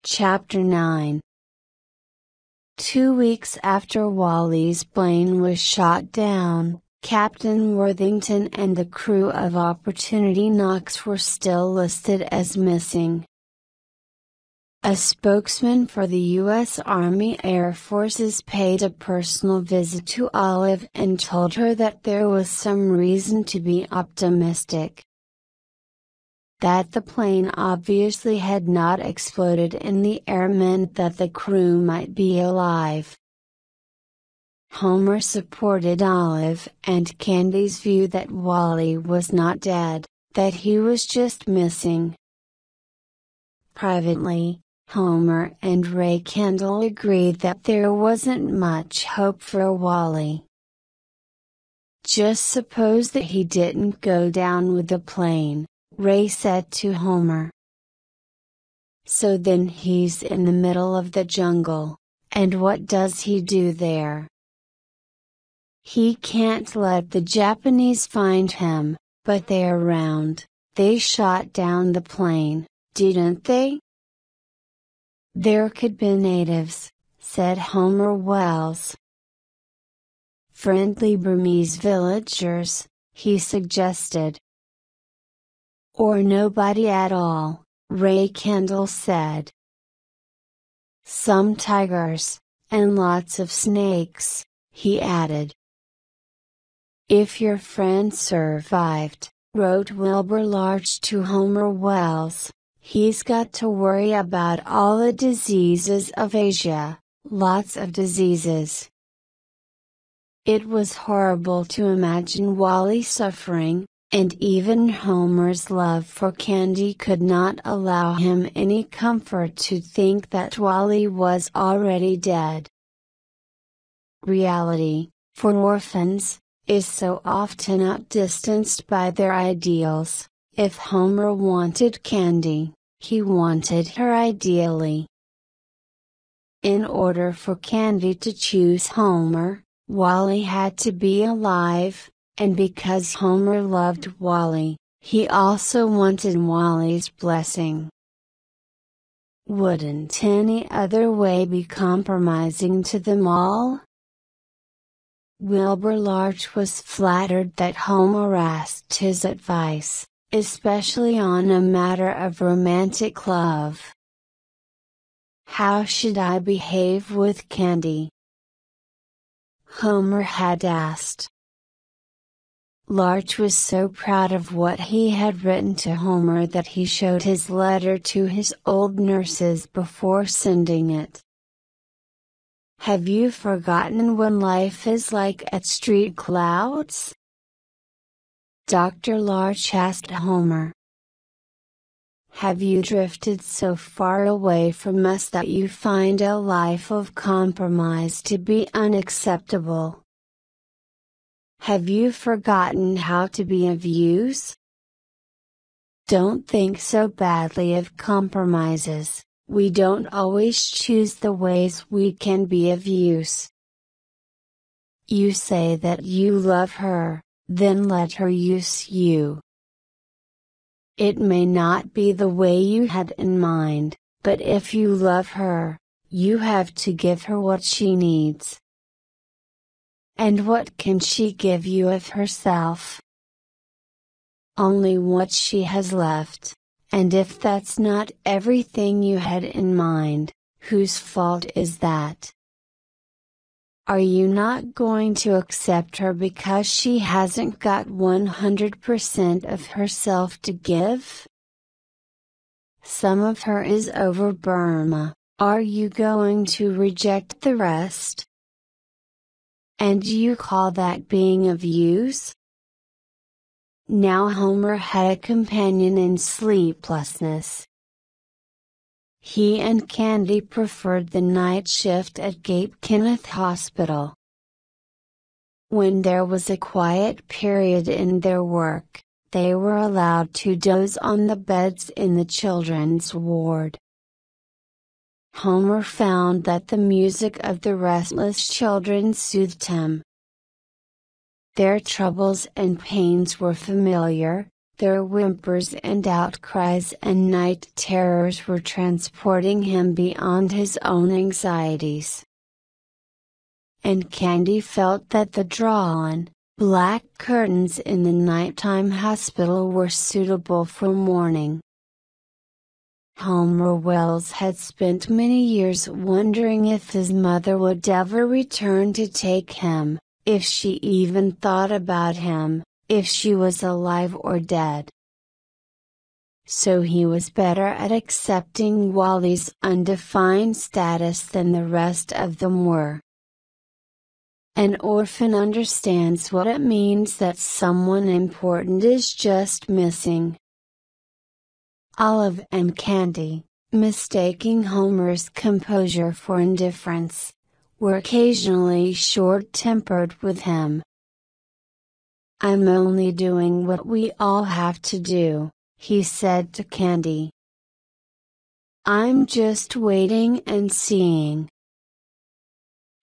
Chapter 9. 2 weeks after Wally's plane was shot down, Captain Worthington and the crew of Opportunity Knox were still listed as missing. A spokesman for the U.S. Army Air Forces paid a personal visit to Olive and told her that there was some reason to be optimistic. That the plane obviously had not exploded in the air meant that the crew might be alive. Homer supported Olive and Candy's view that Wally was not dead, that he was just missing. Privately, Homer and Ray Kendall agreed that there wasn't much hope for Wally. Just suppose that he didn't go down with the plane, Ray said to Homer. So then he's in the middle of the jungle, and what does he do there? He can't let the Japanese find him, but they're around. They shot down the plane, didn't they? There could be natives, said Homer Wells. Friendly Burmese villagers, he suggested. Or nobody at all, Ray Kendall said. Some tigers, and lots of snakes, he added. If your friend survived, wrote Wilbur Large to Homer Wells, he's got to worry about all the diseases of Asia, lots of diseases. It was horrible to imagine Wally suffering, and even Homer's love for Candy could not allow him any comfort to think that Wally was already dead. Reality, for orphans, is so often outdistanced by their ideals. If Homer wanted Candy, he wanted her ideally. In order for Candy to choose Homer, Wally had to be alive. And because Homer loved Wally, he also wanted Wally's blessing. Wouldn't any other way be compromising to them all? Wilbur Large was flattered that Homer asked his advice, especially on a matter of romantic love. How should I behave with Candy? Homer had asked. Large was so proud of what he had written to Homer that he showed his letter to his old nurses before sending it. Have you forgotten what life is like at Street Clouds? Dr. Large asked Homer. Have you drifted so far away from us that you find a life of compromise to be unacceptable? Have you forgotten how to be of use? Don't think so badly of compromises, we don't always choose the ways we can be of use. You say that you love her, then let her use you. It may not be the way you had in mind, but if you love her, you have to give her what she needs. And what can she give you of herself? Only what she has left, and if that's not everything you had in mind, whose fault is that? Are you not going to accept her because she hasn't got 100% of herself to give? Some of her is over Burma, are you going to reject the rest? And you call that being of use? Now Homer had a companion in sleeplessness. He and Candy preferred the night shift at Cape Kenneth Hospital. When there was a quiet period in their work, they were allowed to doze on the beds in the children's ward. Homer found that the music of the restless children soothed him. Their troubles and pains were familiar, Their whimpers and outcries and night terrors were transporting him beyond his own anxieties. And Candy felt that the drawn, black curtains in the nighttime hospital were suitable for mourning. Homer Wells had spent many years wondering if his mother would ever return to take him, if she even thought about him, if she was alive or dead. So he was better at accepting Wally's undefined status than the rest of them were. An orphan understands what it means that someone important is just missing. Olive and Candy, mistaking Homer's composure for indifference, were occasionally short-tempered with him. "I'm only doing what we all have to do," he said to Candy. "I'm just waiting and seeing."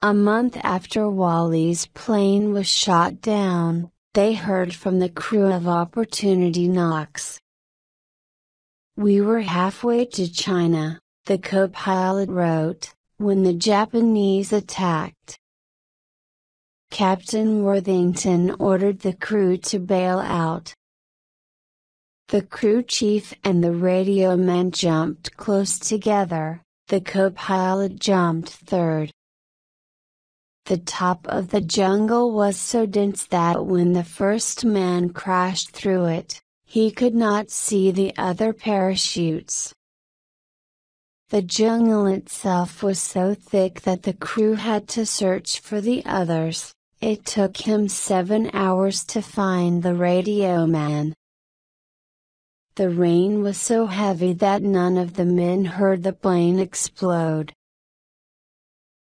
A month after Wally's plane was shot down, they heard from the crew of Opportunity Knox. "We were halfway to China," the co-pilot wrote, "when the Japanese attacked. Captain Worthington ordered the crew to bail out. The crew chief and the radio man jumped close together, the co-pilot jumped third. The top of the jungle was so dense that when the first man crashed through it, he could not see the other parachutes. The jungle itself was so thick that the crew had to search for the others. It took him 7 hours to find the radio man. The rain was so heavy that none of the men heard the plane explode.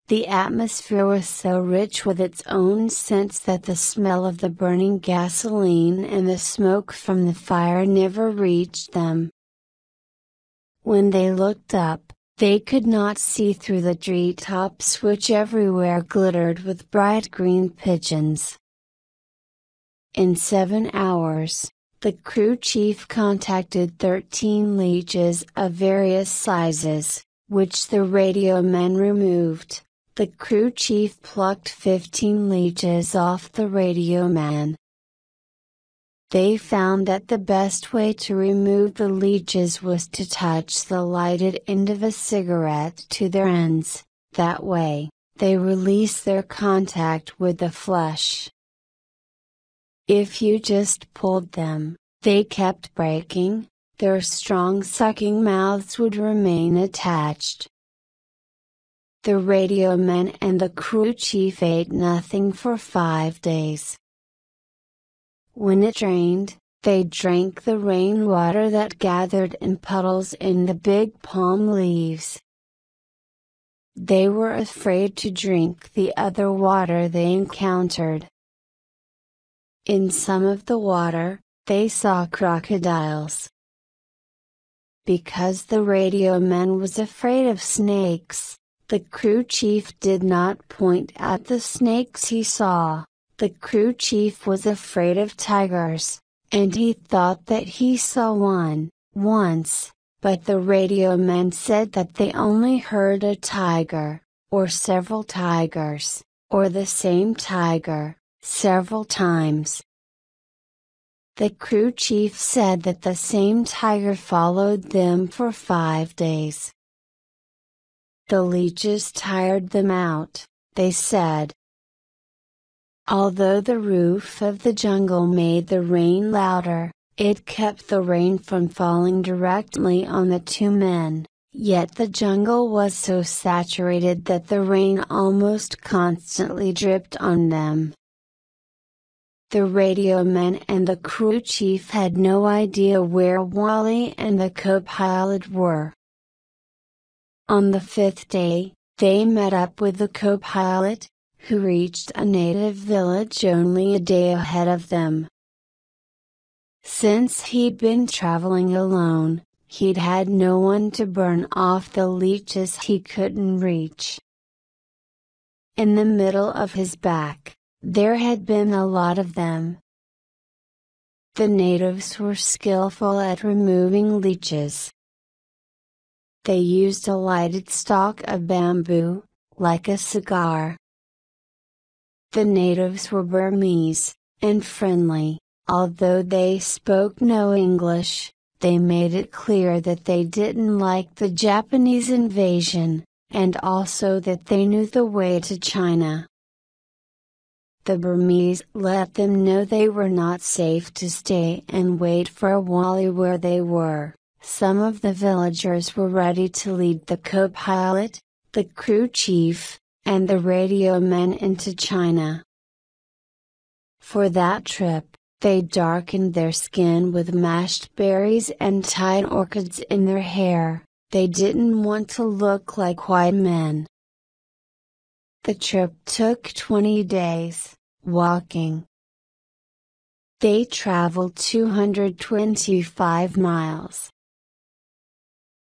The atmosphere was so rich with its own scents that the smell of the burning gasoline and the smoke from the fire never reached them. When they looked up, they could not see through the treetops which everywhere glittered with bright green pigeons. In 7 hours, the crew chief contacted 13 leeches of various sizes, which the radio man removed. The crew chief plucked 15 leeches off the radio man. They found that the best way to remove the leeches was to touch the lighted end of a cigarette to their ends, that way, they release their contact with the flesh. If you just pulled them, they kept breaking, their strong sucking mouths would remain attached. The radio man and the crew chief ate nothing for 5 days. When it rained, they drank the rainwater that gathered in puddles in the big palm leaves. They were afraid to drink the other water they encountered. In some of the water, they saw crocodiles. Because the radio man was afraid of snakes, the crew chief did not point out the snakes he saw. The crew chief was afraid of tigers, and he thought that he saw one, once, but the radio man said that they only heard a tiger, or several tigers, or the same tiger, several times. The crew chief said that the same tiger followed them for 5 days. The leeches tired them out, they said. Although the roof of the jungle made the rain louder, it kept the rain from falling directly on the two men, yet the jungle was so saturated that the rain almost constantly dripped on them. The radio man and the crew chief had no idea where Wally and the co-pilot were. On the 5th day, they met up with the co-pilot, who reached a native village only a day ahead of them. Since he'd been traveling alone, he'd had no one to burn off the leeches he couldn't reach. In the middle of his back, there had been a lot of them. The natives were skillful at removing leeches. They used a lighted stalk of bamboo, like a cigar. The natives were Burmese, and friendly. Although they spoke no English, they made it clear that they didn't like the Japanese invasion, and also that they knew the way to China. The Burmese let them know they were not safe to stay and wait for a while where they were. Some of the villagers were ready to lead the co-pilot, the crew chief, and the radio men into China. For that trip, they darkened their skin with mashed berries and tied orchids in their hair. They didn't want to look like white men. The trip took 20 days, walking. They traveled 225 miles.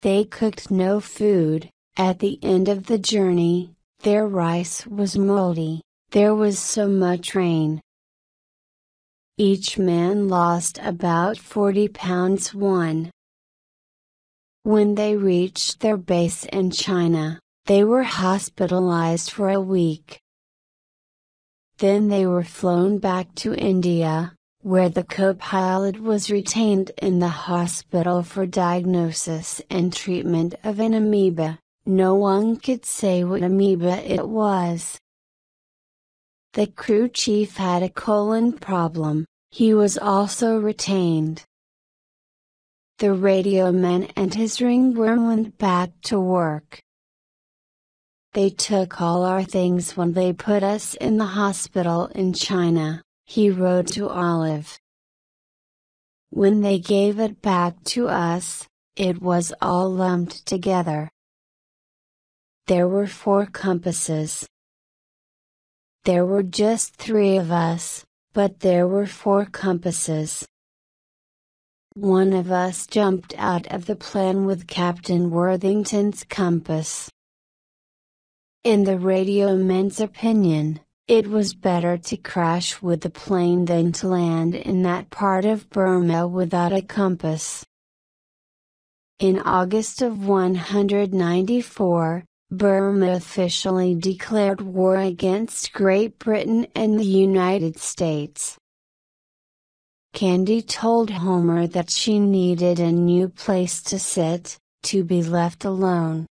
They cooked no food. At the end of the journey, their rice was moldy. There was so much rain. Each man lost about 40 pounds. When they reached their base in China, they were hospitalized for a week. Then they were flown back to India, where the co-pilot was retained in the hospital for diagnosis and treatment of an amoeba. No one could say what amoeba it was. The crew chief had a colon problem. He was also retained. The radio man and his ringworm went back to work. They took all our things when they put us in the hospital in China, he wrote to Olive. When they gave it back to us, it was all lumped together. There were 4 compasses. There were just 3 of us, but there were 4 compasses. One of us jumped out of the plane with Captain Worthington's compass. In the radio man's opinion, it was better to crash with the plane than to land in that part of Burma without a compass. In August of 194, Burma officially declared war against Great Britain and the United States. Candy told Homer that she needed a new place to sit, to be left alone.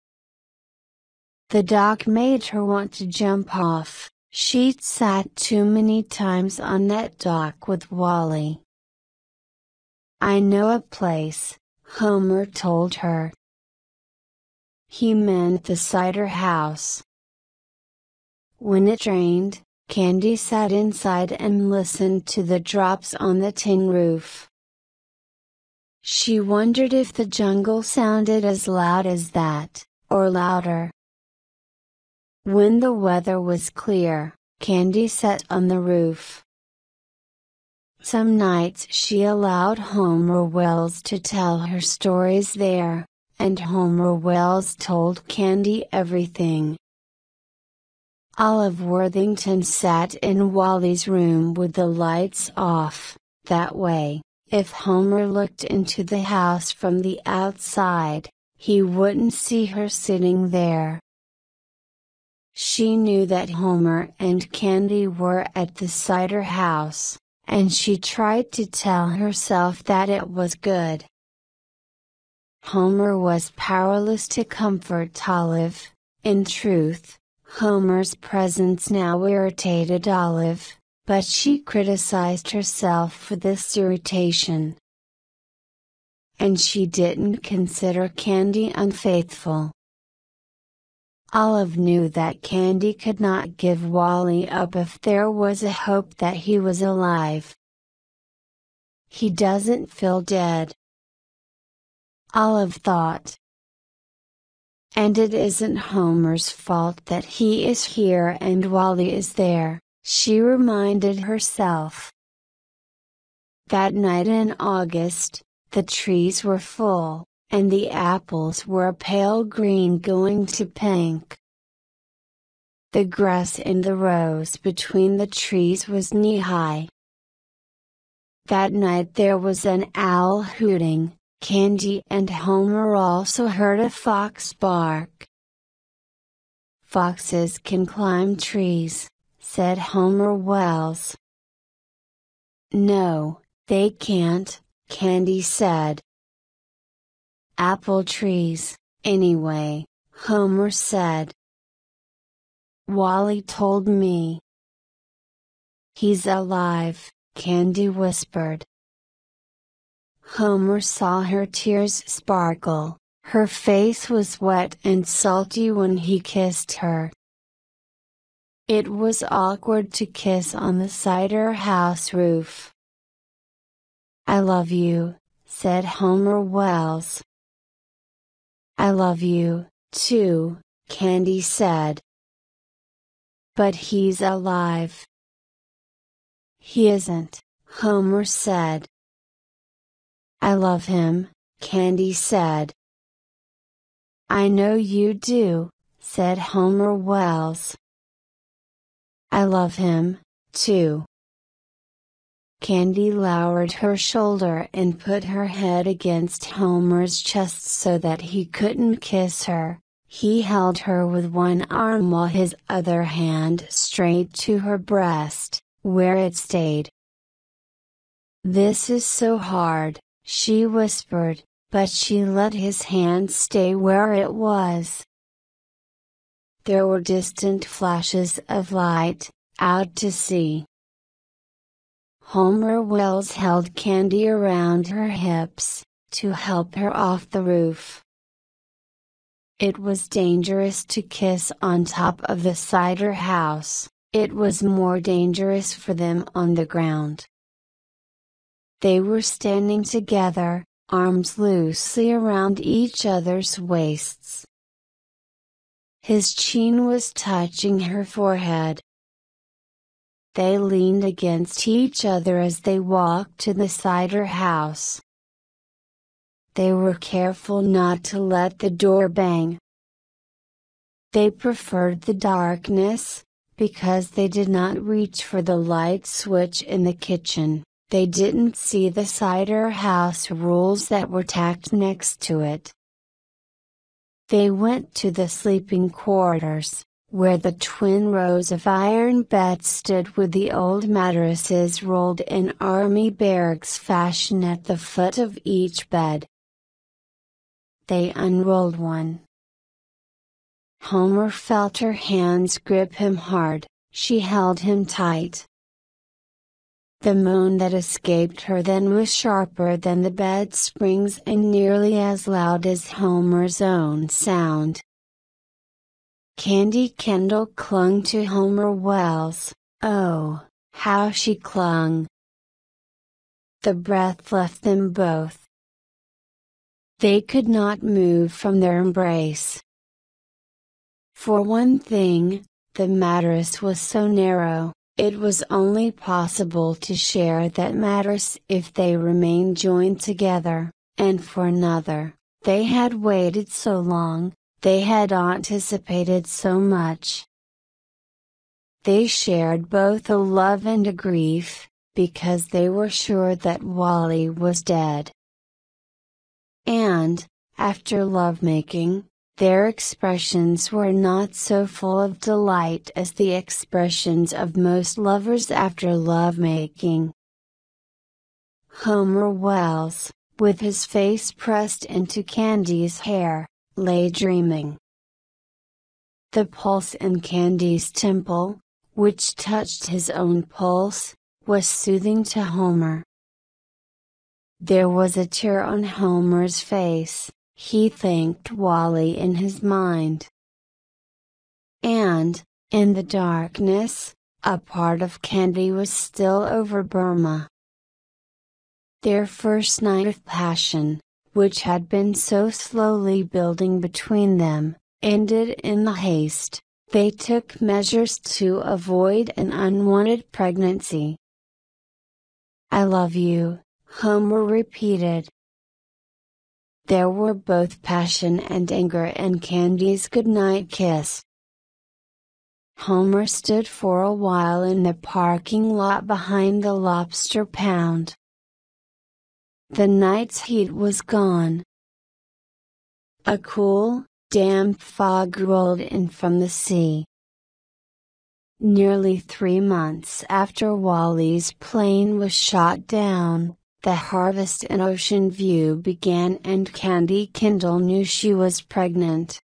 The dock made her want to jump off. She'd sat too many times on that dock with Wally. I know a place, Homer told her. He meant the cider house. When it rained, Candy sat inside and listened to the drops on the tin roof. She wondered if the jungle sounded as loud as that, or louder. When the weather was clear, Candy sat on the roof. Some nights she allowed Homer Wells to tell her stories there, and Homer Wells told Candy everything. Olive Worthington sat in Wally's room with the lights off. That way, if Homer looked into the house from the outside, he wouldn't see her sitting there. She knew that Homer and Candy were at the cider house, and she tried to tell herself that it was good. Homer was powerless to comfort Olive. In truth, Homer's presence now irritated Olive, but she criticized herself for this irritation. And she didn't consider Candy unfaithful. Olive knew that Candy could not give Wally up if there was a hope that he was alive. He doesn't feel dead, Olive thought. And it isn't Homer's fault that he is here and Wally is there, she reminded herself. That night in August, the trees were full, and the apples were a pale green going to pink. The grass in the rows between the trees was knee-high. That night there was an owl hooting. Candy and Homer also heard a fox bark. "Foxes can climb trees," said Homer Wells. "No, they can't," Candy said. "Apple trees, anyway," Homer said. "Wally told me." "He's alive," Candy whispered. Homer saw her tears sparkle. Her face was wet and salty when he kissed her. It was awkward to kiss on the cider house roof. "I love you," said Homer Wells. "I love you, too," Candy said. "But he's alive." "He isn't," Homer said. "I love him," Candy said. "I know you do," said Homer Wells. "I love him, too." Candy lowered her shoulder and put her head against Homer's chest so that he couldn't kiss her. He held her with one arm while his other hand strayed to her breast, where it stayed. "This is so hard," she whispered, but she let his hand stay where it was. There were distant flashes of light, out to sea. Homer Wells held Candy around her hips, to help her off the roof. It was dangerous to kiss on top of the cider house. It was more dangerous for them on the ground. They were standing together, arms loosely around each other's waists. His chin was touching her forehead. They leaned against each other as they walked to the cider house. They were careful not to let the door bang. They preferred the darkness, because they did not reach for the light switch in the kitchen. They didn't see the cider house rules that were tacked next to it. They went to the sleeping quarters, where the twin rows of iron beds stood with the old mattresses rolled in army barracks fashion at the foot of each bed. They unrolled one. Homer felt her hands grip him hard. She held him tight. The moan that escaped her then was sharper than the bed springs and nearly as loud as Homer's own sound. Candy Kendall clung to Homer Wells. Oh, how she clung! The breath left them both. They could not move from their embrace. For one thing, the mattress was so narrow, it was only possible to share that mattress if they remained joined together, and for another, they had waited so long, they had anticipated so much. They shared both a love and a grief, because they were sure that Wally was dead. And, after lovemaking, their expressions were not so full of delight as the expressions of most lovers after lovemaking. Homer Wells, with his face pressed into Candy's hair, lay dreaming. The pulse in Candy's temple, which touched his own pulse, was soothing to Homer. There was a tear on Homer's face. He thanked Wally in his mind. And, in the darkness, a part of Candy was still over Burma. Their first night of passion, which had been so slowly building between them, ended in the haste. They took measures to avoid an unwanted pregnancy. "I love you," Homer repeated. There were both passion and anger in Candy's goodnight kiss. Homer stood for a while in the parking lot behind the Lobster Pound. The night's heat was gone. A cool, damp fog rolled in from the sea. Nearly 3 months after Wally's plane was shot down, the Harvest and Ocean View began and Candy Kindle knew she was pregnant.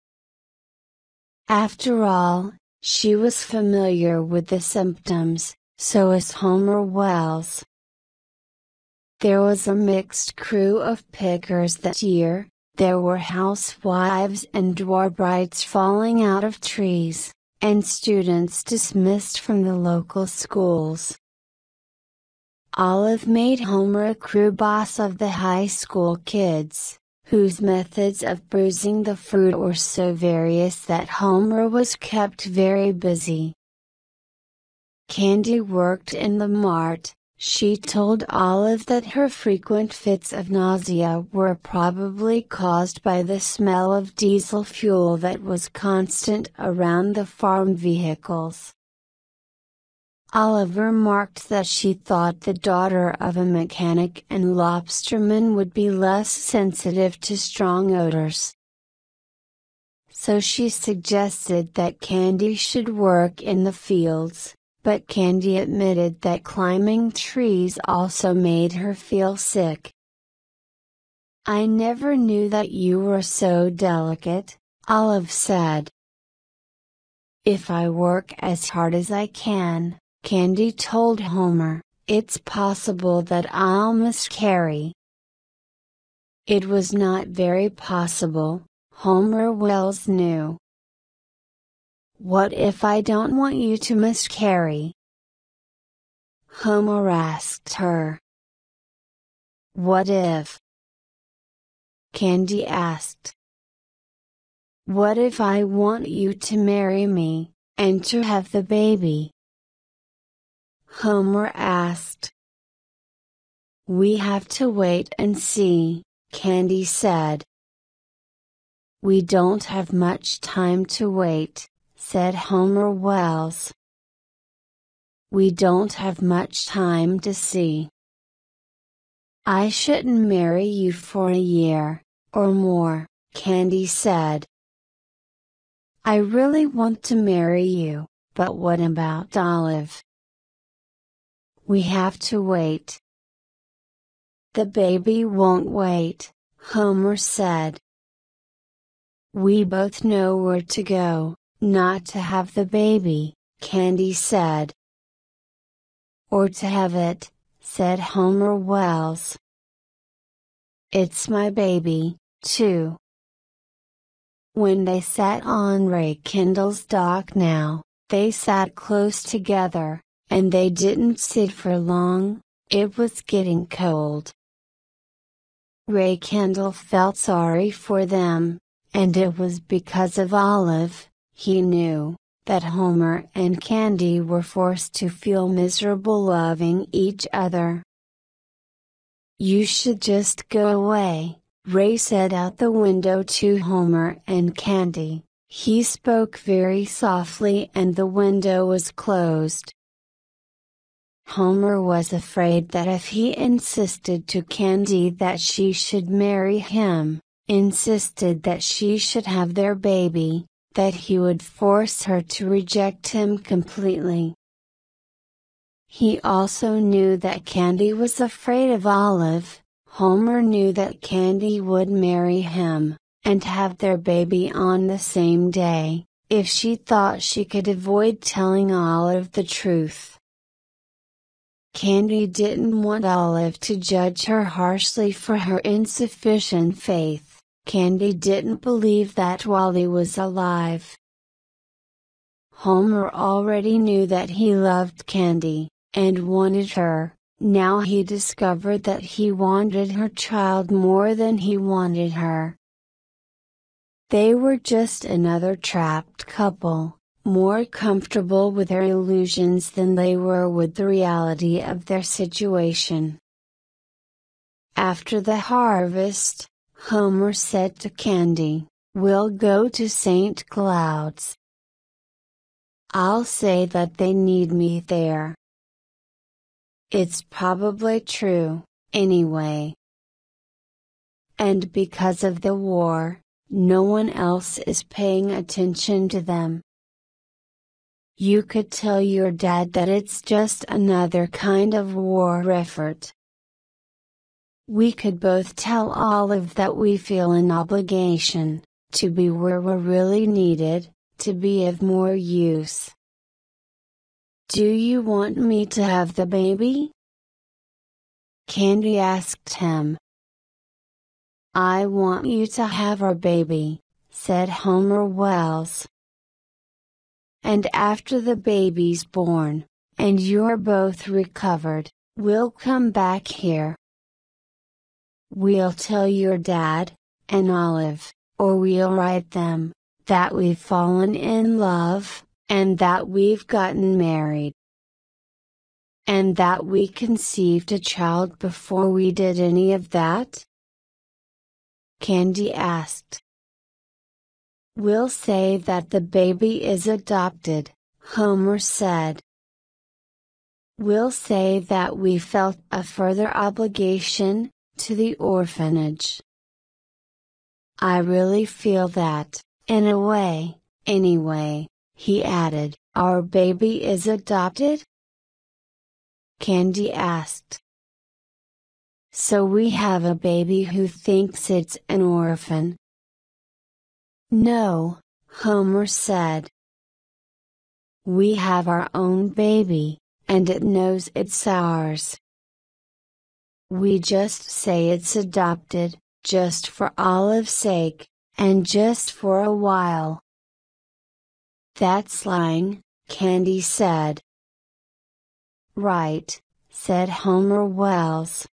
After all, she was familiar with the symptoms, so was Homer Wells. There was a mixed crew of pickers that year. There were housewives and dwarbrites falling out of trees, and students dismissed from the local schools. Olive made Homer a crew boss of the high school kids, whose methods of bruising the fruit were so various that Homer was kept very busy. Candy worked in the mart. She told Olive that her frequent fits of nausea were probably caused by the smell of diesel fuel that was constant around the farm vehicles. Olive remarked that she thought the daughter of a mechanic and lobsterman would be less sensitive to strong odors. So she suggested that Candy should work in the fields. But Candy admitted that climbing trees also made her feel sick. "I never knew that you were so delicate," Olive said. "If I work as hard as I can," Candy told Homer, "it's possible that I'll miscarry." It was not very possible, Homer Wells knew. "What if I don't want you to miscarry?" Homer asked her. "What if?" Candy asked. "What if I want you to marry me, and to have the baby?" Homer asked. "We have to wait and see," Candy said. "We don't have much time to wait," said Homer Wells. "We don't have much time to see." "I shouldn't marry you for a year, or more," Candy said. "I really want to marry you, but what about Olive?" "We have to wait." "The baby won't wait," Homer said. "We both know where to go, not to have the baby," Candy said. "Or to have it," said Homer Wells. "It's my baby, too." When they sat on Ray Kindle's dock now, they sat close together, and they didn't sit for long. It was getting cold. Ray Kindle felt sorry for them, and it was because of Olive. He knew that Homer and Candy were forced to feel miserable loving each other. "You should just go away," Ray said out the window to Homer and Candy. He spoke very softly and the window was closed. Homer was afraid that if he insisted to Candy that she should marry him, insisted that she should have their baby, that he would force her to reject him completely. He also knew that Candy was afraid of Olive. Homer knew that Candy would marry him, and have their baby on the same day, if she thought she could avoid telling Olive the truth. Candy didn't want Olive to judge her harshly for her insufficient faith. Candy didn't believe that Wally was alive. Homer already knew that he loved Candy, and wanted her. Now he discovered that he wanted her child more than he wanted her. They were just another trapped couple, more comfortable with their illusions than they were with the reality of their situation. After the harvest, Homer said to Candy, "We'll go to St. Cloud's. I'll say that they need me there." It's probably true, anyway. and because of the war, no one else is paying attention to them. You could tell your dad that it's just another kind of war effort. We could both tell Olive that we feel an obligation to be where we're really needed, to be of more use. Do you want me to have the baby? Candy asked him. I want you to have our baby, said Homer Wells. And after the baby's born, and you're both recovered, we'll come back here. We'll tell your dad, and Olive, or we'll write them, that we've fallen in love, and that we've gotten married. And that we conceived a child before we did any of that? Candy asked. We'll say that the baby is adopted, Homer said. We'll say that we felt a further obligation to the orphanage. I really feel that, in a way, anyway, he added. Our baby is adopted? Candy asked. So we have a baby who thinks it's an orphan? No, Homer said. We have our own baby, and it knows it's ours. We just say it's adopted, just for Olive's sake, and just for a while. That's lying, Candy said. Right, said Homer Wells.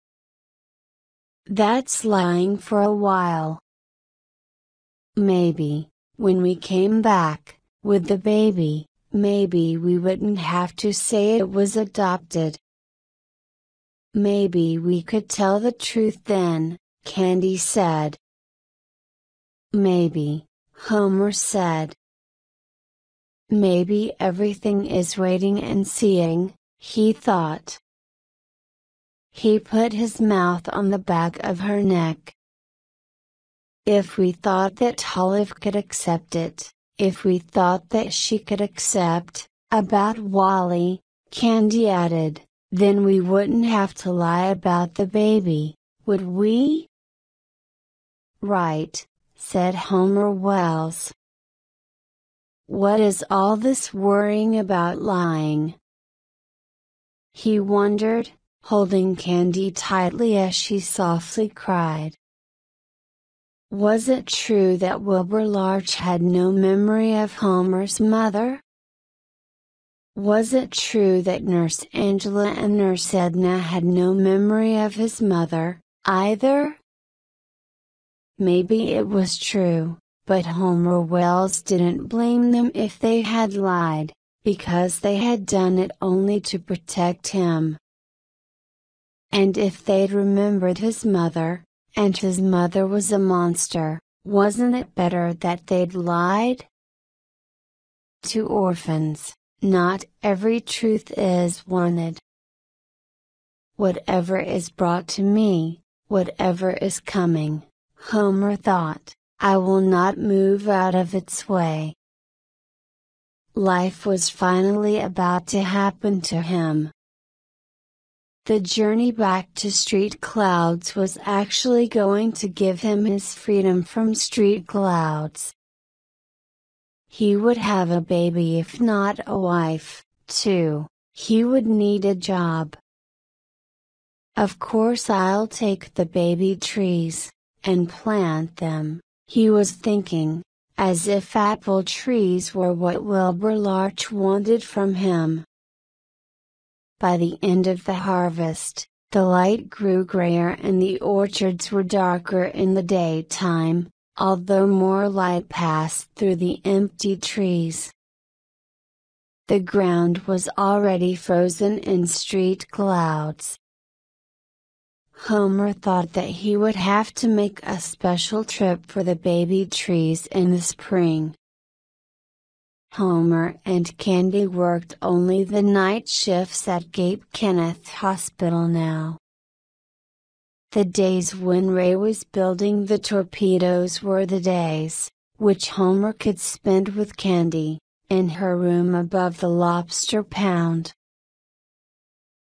That's lying for a while. Maybe, when we came back, with the baby, maybe we wouldn't have to say it was adopted. Maybe we could tell the truth then, Candy said. Maybe, Homer said. Maybe everything is waiting and seeing, he thought. He put his mouth on the back of her neck. If we thought that Olive could accept it, if we thought that she could accept, about Wally, Candy added, then we wouldn't have to lie about the baby, would we? Right, said Homer Wells. What is all this worrying about lying? He wondered, holding Candy tightly as she softly cried. Was it true that Wilbur Larch had no memory of Homer's mother? Was it true that Nurse Angela and Nurse Edna had no memory of his mother, either? Maybe it was true, but Homer Wells didn't blame them if they had lied, because they had done it only to protect him. And if they'd remembered his mother, and his mother was a monster, wasn't it better that they'd lied? To orphans, not every truth is wanted. Whatever is brought to me, whatever is coming, Homer thought, I will not move out of its way. Life was finally about to happen to him. The journey back to Street Clouds was actually going to give him his freedom from street clouds. He would have a baby, if not a wife, too. He would need a job. Of course I'll take the baby trees, and plant them, he was thinking, as if apple trees were what Wilbur Larch wanted from him. By the end of the harvest, the light grew grayer and the orchards were darker in the daytime, although more light passed through the empty trees. The ground was already frozen in street clouds. Homer thought that he would have to make a special trip for the baby trees in the spring. Homer and Candy worked only the night shifts at Cape Kenneth Hospital now. The days when Ray was building the torpedoes were the days, which Homer could spend with Candy, in her room above the lobster pound.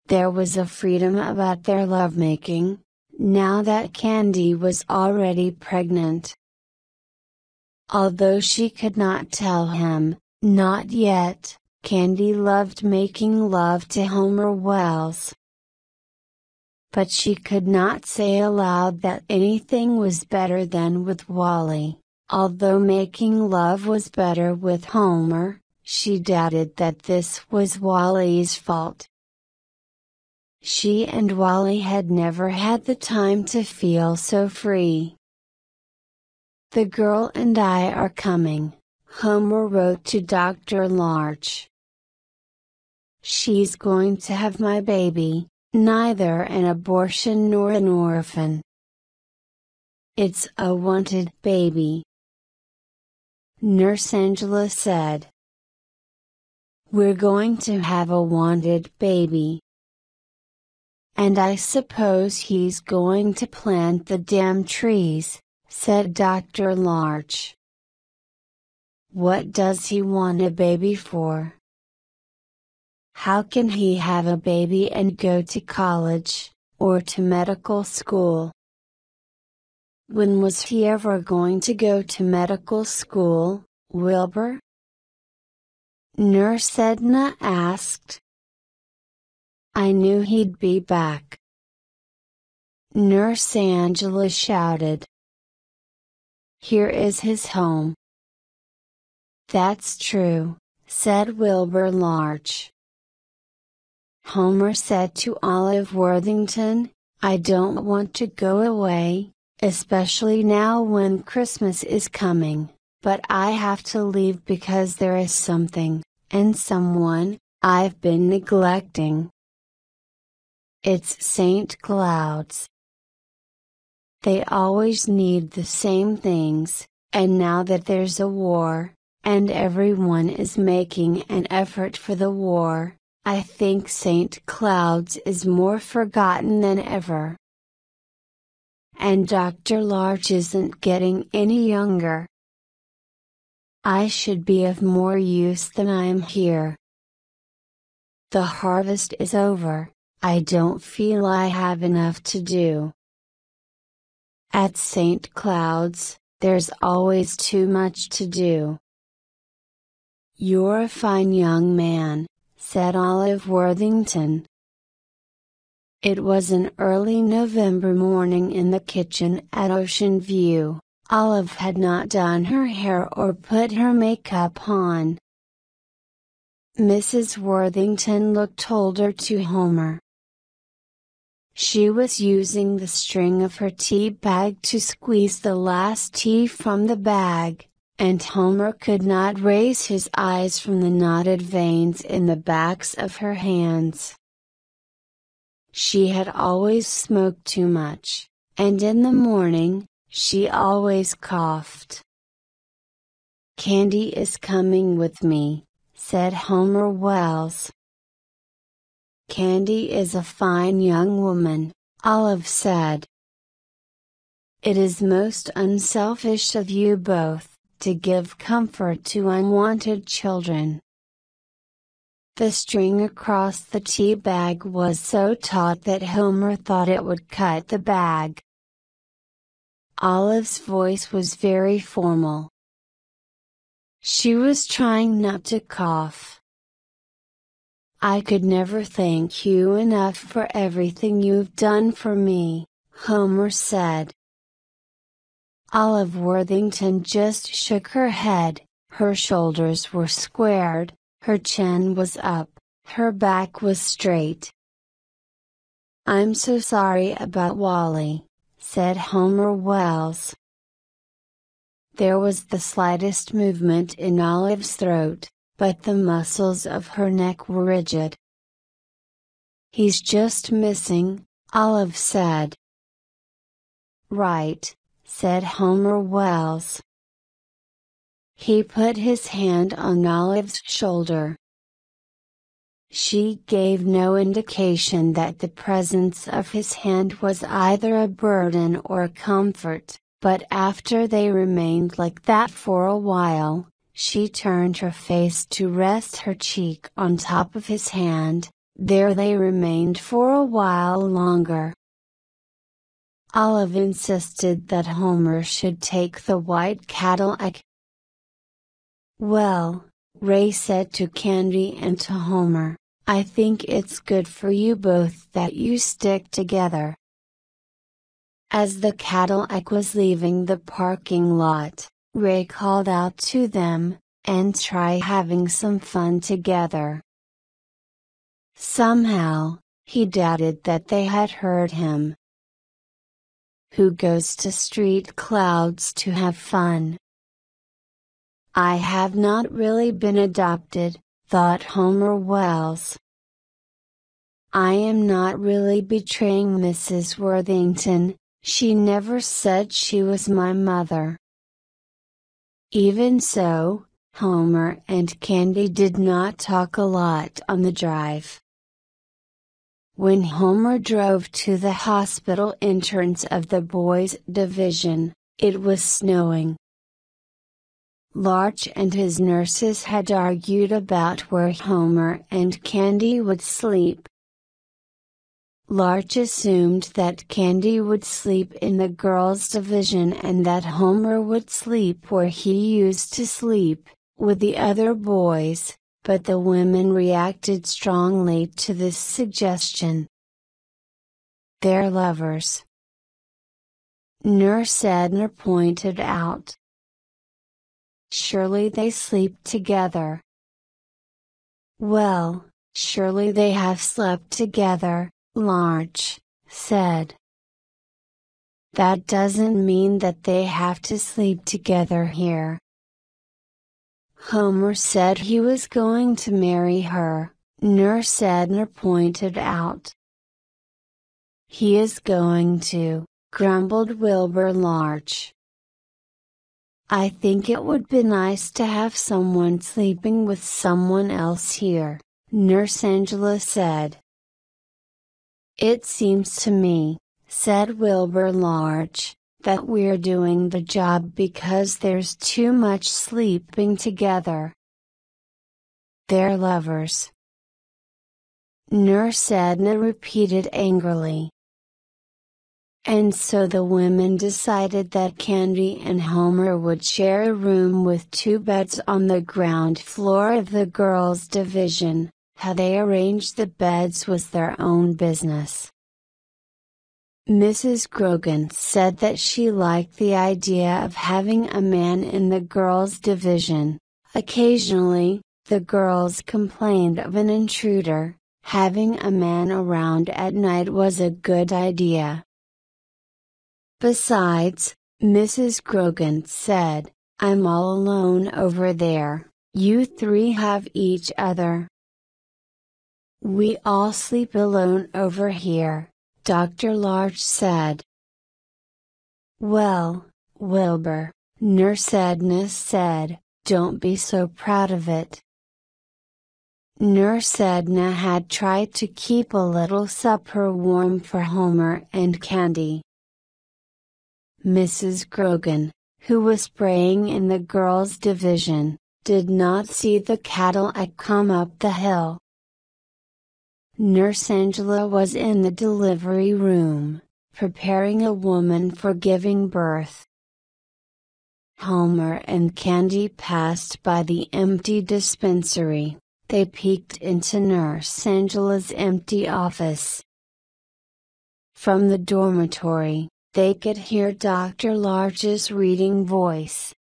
There was a freedom about their lovemaking, now that Candy was already pregnant. Although she could not tell him, not yet, Candy loved making love to Homer Wells. But she could not say aloud that anything was better than with Wally. Although making love was better with Homer, she doubted that this was Wally's fault. She and Wally had never had the time to feel so free. "The girl and I are coming," Homer wrote to Dr. Larch. "She's going to have my baby, neither an abortion nor an orphan. It's a wanted baby." Nurse Angela said, "We're going to have a wanted baby. And I suppose he's going to plant the damn trees," said Dr. Larch. "What does he want a baby for? How can he have a baby and go to college, or to medical school? When was he ever going to go to medical school, Wilbur?" Nurse Edna asked. "I knew he'd be back." Nurse Angela shouted. "Here is his home." "That's true," said Wilbur Larch. Homer said to Olive Worthington, "I don't want to go away, especially now when Christmas is coming, but I have to leave because there is something, and someone, I've been neglecting. It's St. Cloud's. They always need the same things, and now that there's a war, and everyone is making an effort for the war, I think St. Cloud's is more forgotten than ever. And Dr. Larch isn't getting any younger. I should be of more use than I am here. The harvest is over, I don't feel I have enough to do. At St. Cloud's, there's always too much to do." "You're a fine young man," said Olive Worthington. It was an early November morning in the kitchen at Ocean View. Olive had not done her hair or put her makeup on. Mrs. Worthington looked older to Homer. She was using the string of her tea bag to squeeze the last tea from the bag, and Homer could not raise his eyes from the knotted veins in the backs of her hands. She had always smoked too much, and in the morning, she always coughed. "Candy is coming with me," said Homer Wells. "Candy is a fine young woman," Olive said. "It is most unselfish of you both, to give comfort to unwanted children." The string across the tea bag was so taut that Homer thought it would cut the bag. Olive's voice was very formal. She was trying not to cough. "I could never thank you enough for everything you've done for me," Homer said. Olive Worthington just shook her head, her shoulders were squared, her chin was up, her back was straight. "I'm so sorry about Wally," said Homer Wells. There was the slightest movement in Olive's throat, but the muscles of her neck were rigid. "He's just missing," Olive said. "Right," said Homer Wells. He put his hand on Olive's shoulder. She gave no indication that the presence of his hand was either a burden or a comfort, but after they remained like that for a while, she turned her face to rest her cheek on top of his hand. There they remained for a while longer. Olive insisted that Homer should take the white Cadillac. "Well," Ray said to Candy and to Homer, "I think it's good for you both that you stick together." As the Cadillac was leaving the parking lot, Ray called out to them, "And try having some fun together." Somehow, he doubted that they had heard him. Who goes to street clouds to have fun? I have not really been adopted, thought Homer Wells. I am not really betraying Mrs. Worthington, she never said she was my mother. Even so, Homer and Candy did not talk a lot on the drive. When Homer drove to the hospital entrance of the boys' division, it was snowing. Larch and his nurses had argued about where Homer and Candy would sleep. Larch assumed that Candy would sleep in the girls' division and that Homer would sleep where he used to sleep, with the other boys, but the women reacted strongly to this suggestion. "They're lovers," Nurse Edna pointed out. "Surely they sleep together." "Well, surely they have slept together," Larch said. "That doesn't mean that they have to sleep together here." Homer said he was going to marry her, Nurse Edna pointed out. "He is going to," grumbled Wilbur Larch. "I think it would be nice to have someone sleeping with someone else here," Nurse Angela said. "It seems to me," said Wilbur Larch, "that we're doing the job because there's too much sleeping together." "They're lovers," Nurse Edna repeated angrily. And so the women decided that Candy and Homer would share a room with 2 beds on the ground floor of the girls' division. How they arranged the beds was their own business. Mrs. Grogan said that she liked the idea of having a man in the girls' division. Occasionally, the girls complained of an intruder. Having a man around at night was a good idea. Besides, Mrs. Grogan said, "I'm all alone over there, you 3 have each other." "We all sleep alone over here," Dr. Larch said. "Well, Wilbur," Nurse Edna said, "don't be so proud of it." Nurse Edna had tried to keep a little supper warm for Homer and Candy. Mrs. Grogan, who was praying in the girls' division, did not see the Cadillac come up the hill. Nurse Angela was in the delivery room, preparing a woman for giving birth. Homer and Candy passed by the empty dispensary. They peeked into Nurse Angela's empty office. From the dormitory, they could hear Dr. Larch's reading voice.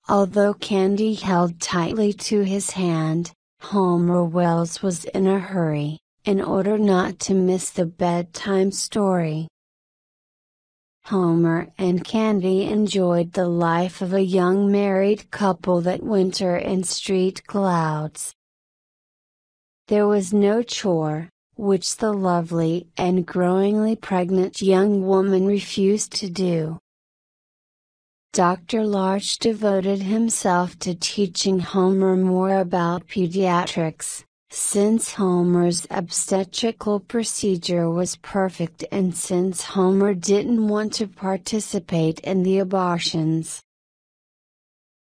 Although Candy held tightly to his hand, Homer Wells was in a hurry, in order not to miss the bedtime story. Homer and Candy enjoyed the life of a young married couple that winter in street clouds. There was no chore, which the lovely and growingly pregnant young woman refused to do. Dr. Larch devoted himself to teaching Homer more about pediatrics, Since Homer's obstetrical procedure was perfect and since Homer didn't want to participate in the abortions.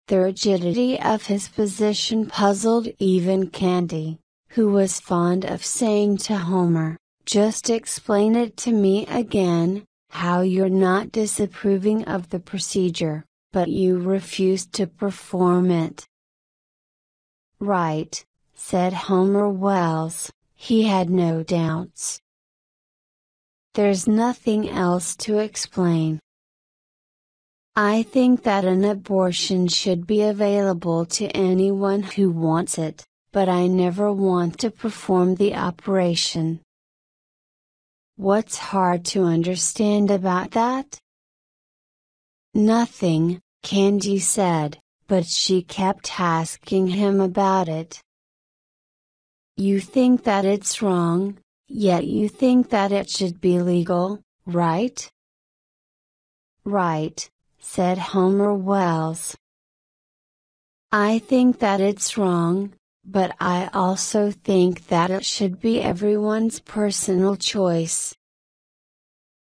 The rigidity of his position puzzled even Candy, who was fond of saying to Homer, "Just explain it to me again, how you're not disapproving of the procedure, but you refuse to perform it." "Right," said Homer Wells, he had no doubts. "There's nothing else to explain. I think that an abortion should be available to anyone who wants it, but I never want to perform the operation." "What's hard to understand about that?" "Nothing," Candy said, but she kept asking him about it. "You think that it's wrong, yet you think that it should be legal, right?" "Right," said Homer Wells. "I think that it's wrong, but I also think that it should be everyone's personal choice."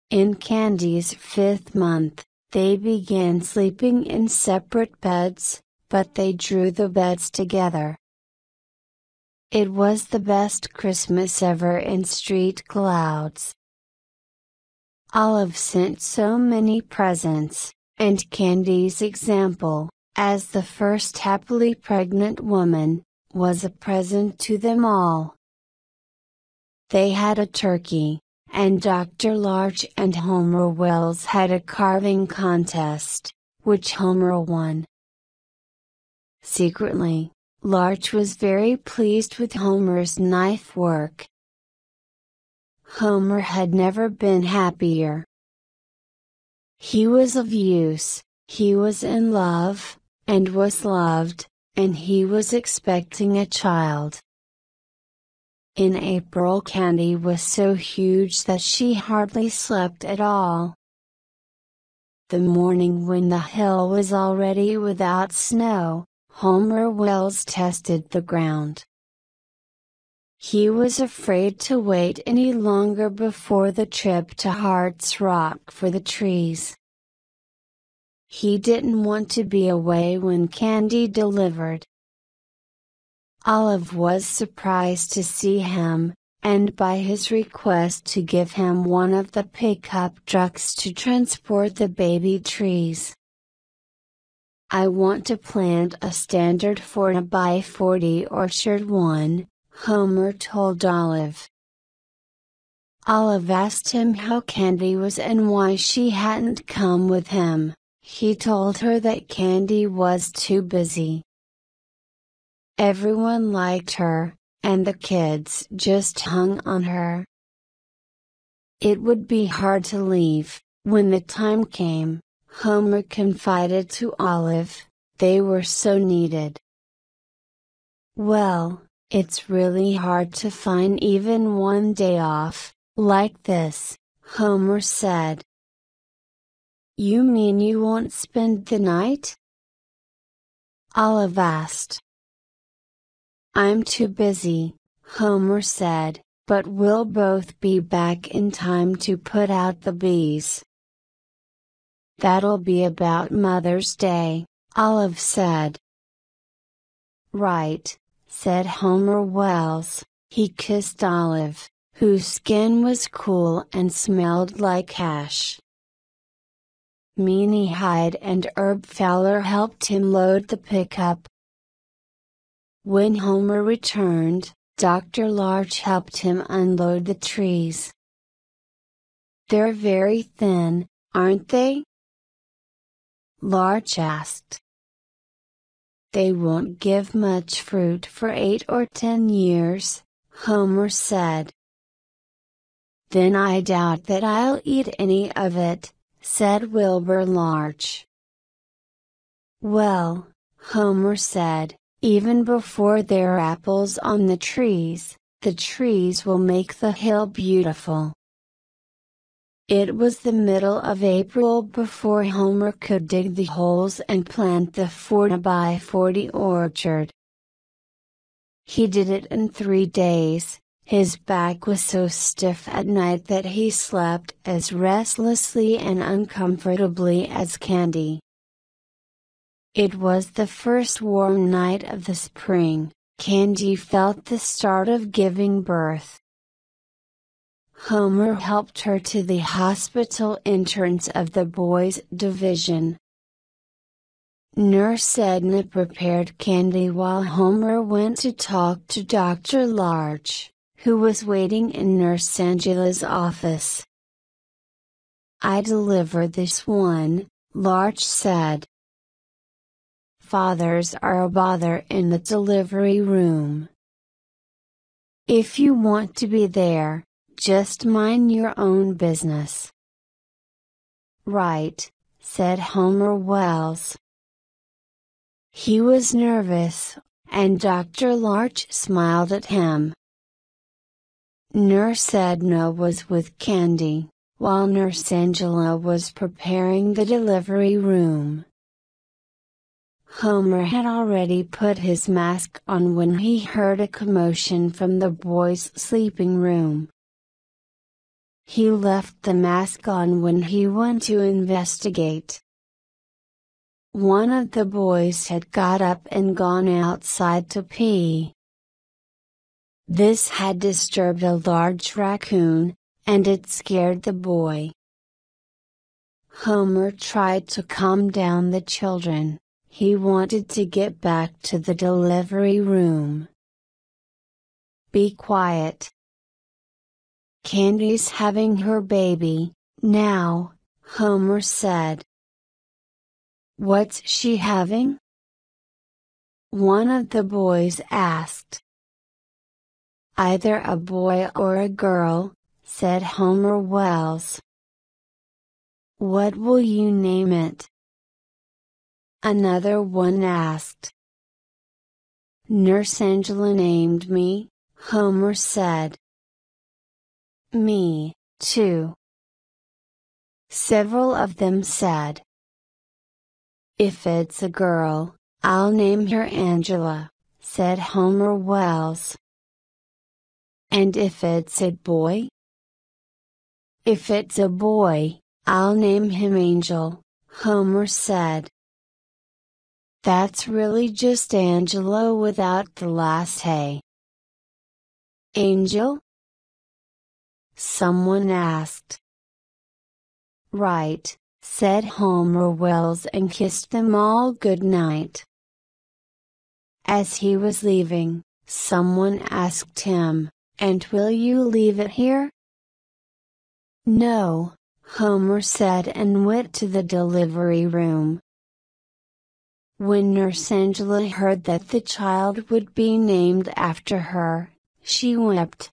In Candy's 5th month, they began sleeping in separate beds, but they drew the beds together. It was the best Christmas ever in Street Clouds. Olive sent so many presents, and Candy's example, as the first happily pregnant woman, was a present to them all. They had a turkey, and Dr. Larch and Homer Wells had a carving contest, which Homer won. Secretly, Larch was very pleased with Homer's knife work. Homer had never been happier. He was of use, he was in love, and was loved, and he was expecting a child. In April Candy was so huge that she hardly slept at all. The morning when the hill was already without snow, Homer Wells tested the ground. He was afraid to wait any longer before the trip to Hart's Rock for the trees. He didn't want to be away when Candy delivered. Olive was surprised to see him, and by his request to give him one of the pickup trucks to transport the baby trees. "I want to plant a standard 4x40 orchard one," Homer told Olive. Olive asked him how Candy was and why she hadn't come with him. He told her that Candy was too busy. Everyone liked her, and the kids just hung on her. It would be hard to leave, when the time came, Homer confided to Olive, they were so needed. "Well, it's really hard to find even one day off, like this," Homer said. "You mean you won't spend the night?" Olive asked. "I'm too busy," Homer said, "but we'll both be back in time to put out the bees." "That'll be about Mother's Day," Olive said. "Right," said Homer Wells. He kissed Olive, whose skin was cool and smelled like ash. Meanie Hyde and Herb Fowler helped him load the pickup. When Homer returned, Dr. Larch helped him unload the trees. "They're very thin, aren't they?" Larch asked. "They won't give much fruit for 8 or 10 years, Homer said. "Then I doubt that I'll eat any of it," said Wilbur Larch. "Well," Homer said, "even before there are apples on the trees will make the hill beautiful." It was the middle of April before Homer could dig the holes and plant the 4x40 orchard. He did it in 3 days. His back was so stiff at night that he slept as restlessly and uncomfortably as Candy. It was the first warm night of the spring. Candy felt the start of giving birth. Homer helped her to the hospital entrance of the boys' division. Nurse Edna prepared Candy while Homer went to talk to Dr. Large, who was waiting in Nurse Angela's office. "I delivered this one," Large said. "Fathers are a bother in the delivery room. If you want to be there, just mind your own business." "Right," said Homer Wells. He was nervous, and Dr. Larch smiled at him. Nurse Edna was with Candy, while Nurse Angela was preparing the delivery room. Homer had already put his mask on when he heard a commotion from the boys' sleeping room. He left the mask on when he went to investigate. One of the boys had got up and gone outside to pee. This had disturbed a large raccoon, and it scared the boy. Homer tried to calm down the children. He wanted to get back to the delivery room. "Be quiet. Candy's having her baby, now," Homer said. "What's she having?" one of the boys asked. "Either a boy or a girl," said Homer Wells. "What will you name it?" another one asked. "Nurse Angela named me," Homer said. "Me, too," several of them said. "If it's a girl, I'll name her Angela," said Homer Wells. "And if it's a boy?" "If it's a boy, I'll name him Angel," Homer said. "That's really just Angela without the last hey." "Angel?" someone asked. "Right," said Homer Wells and kissed them all good night. As he was leaving, someone asked him, "And will you leave it here?" "No," Homer said and went to the delivery room. When Nurse Angela heard that the child would be named after her, she wept.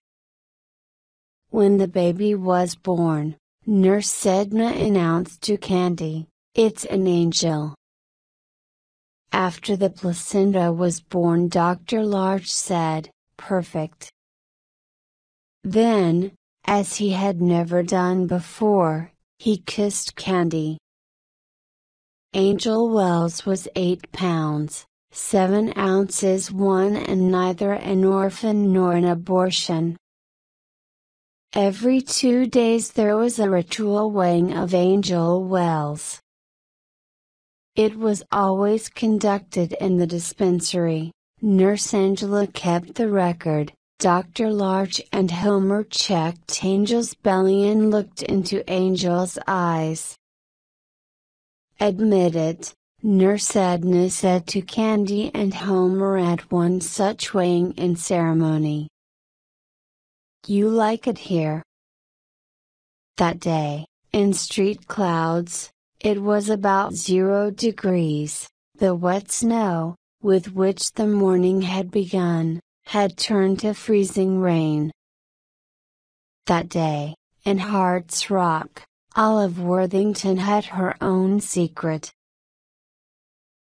When the baby was born, Nurse Edna announced to Candy, "It's an angel." After the placenta was born, Dr. Large said, "Perfect." Then, as he had never done before, he kissed Candy. Angel Wells was 8 pounds, 7 ounces 1 and neither an orphan nor an abortion. Every 2 days there was a ritual weighing of Angel Wells. It was always conducted in the dispensary. Nurse Angela kept the record. Dr. Large and Homer checked Angel's belly and looked into Angel's eyes. "Admit it," Nurse Edna said to Candy and Homer at one such weighing-in ceremony. "You like it here." That day, in street clouds, it was about 0 degrees, the wet snow, with which the morning had begun, had turned to freezing rain. That day, in Hart's Rock, Olive Worthington had her own secret.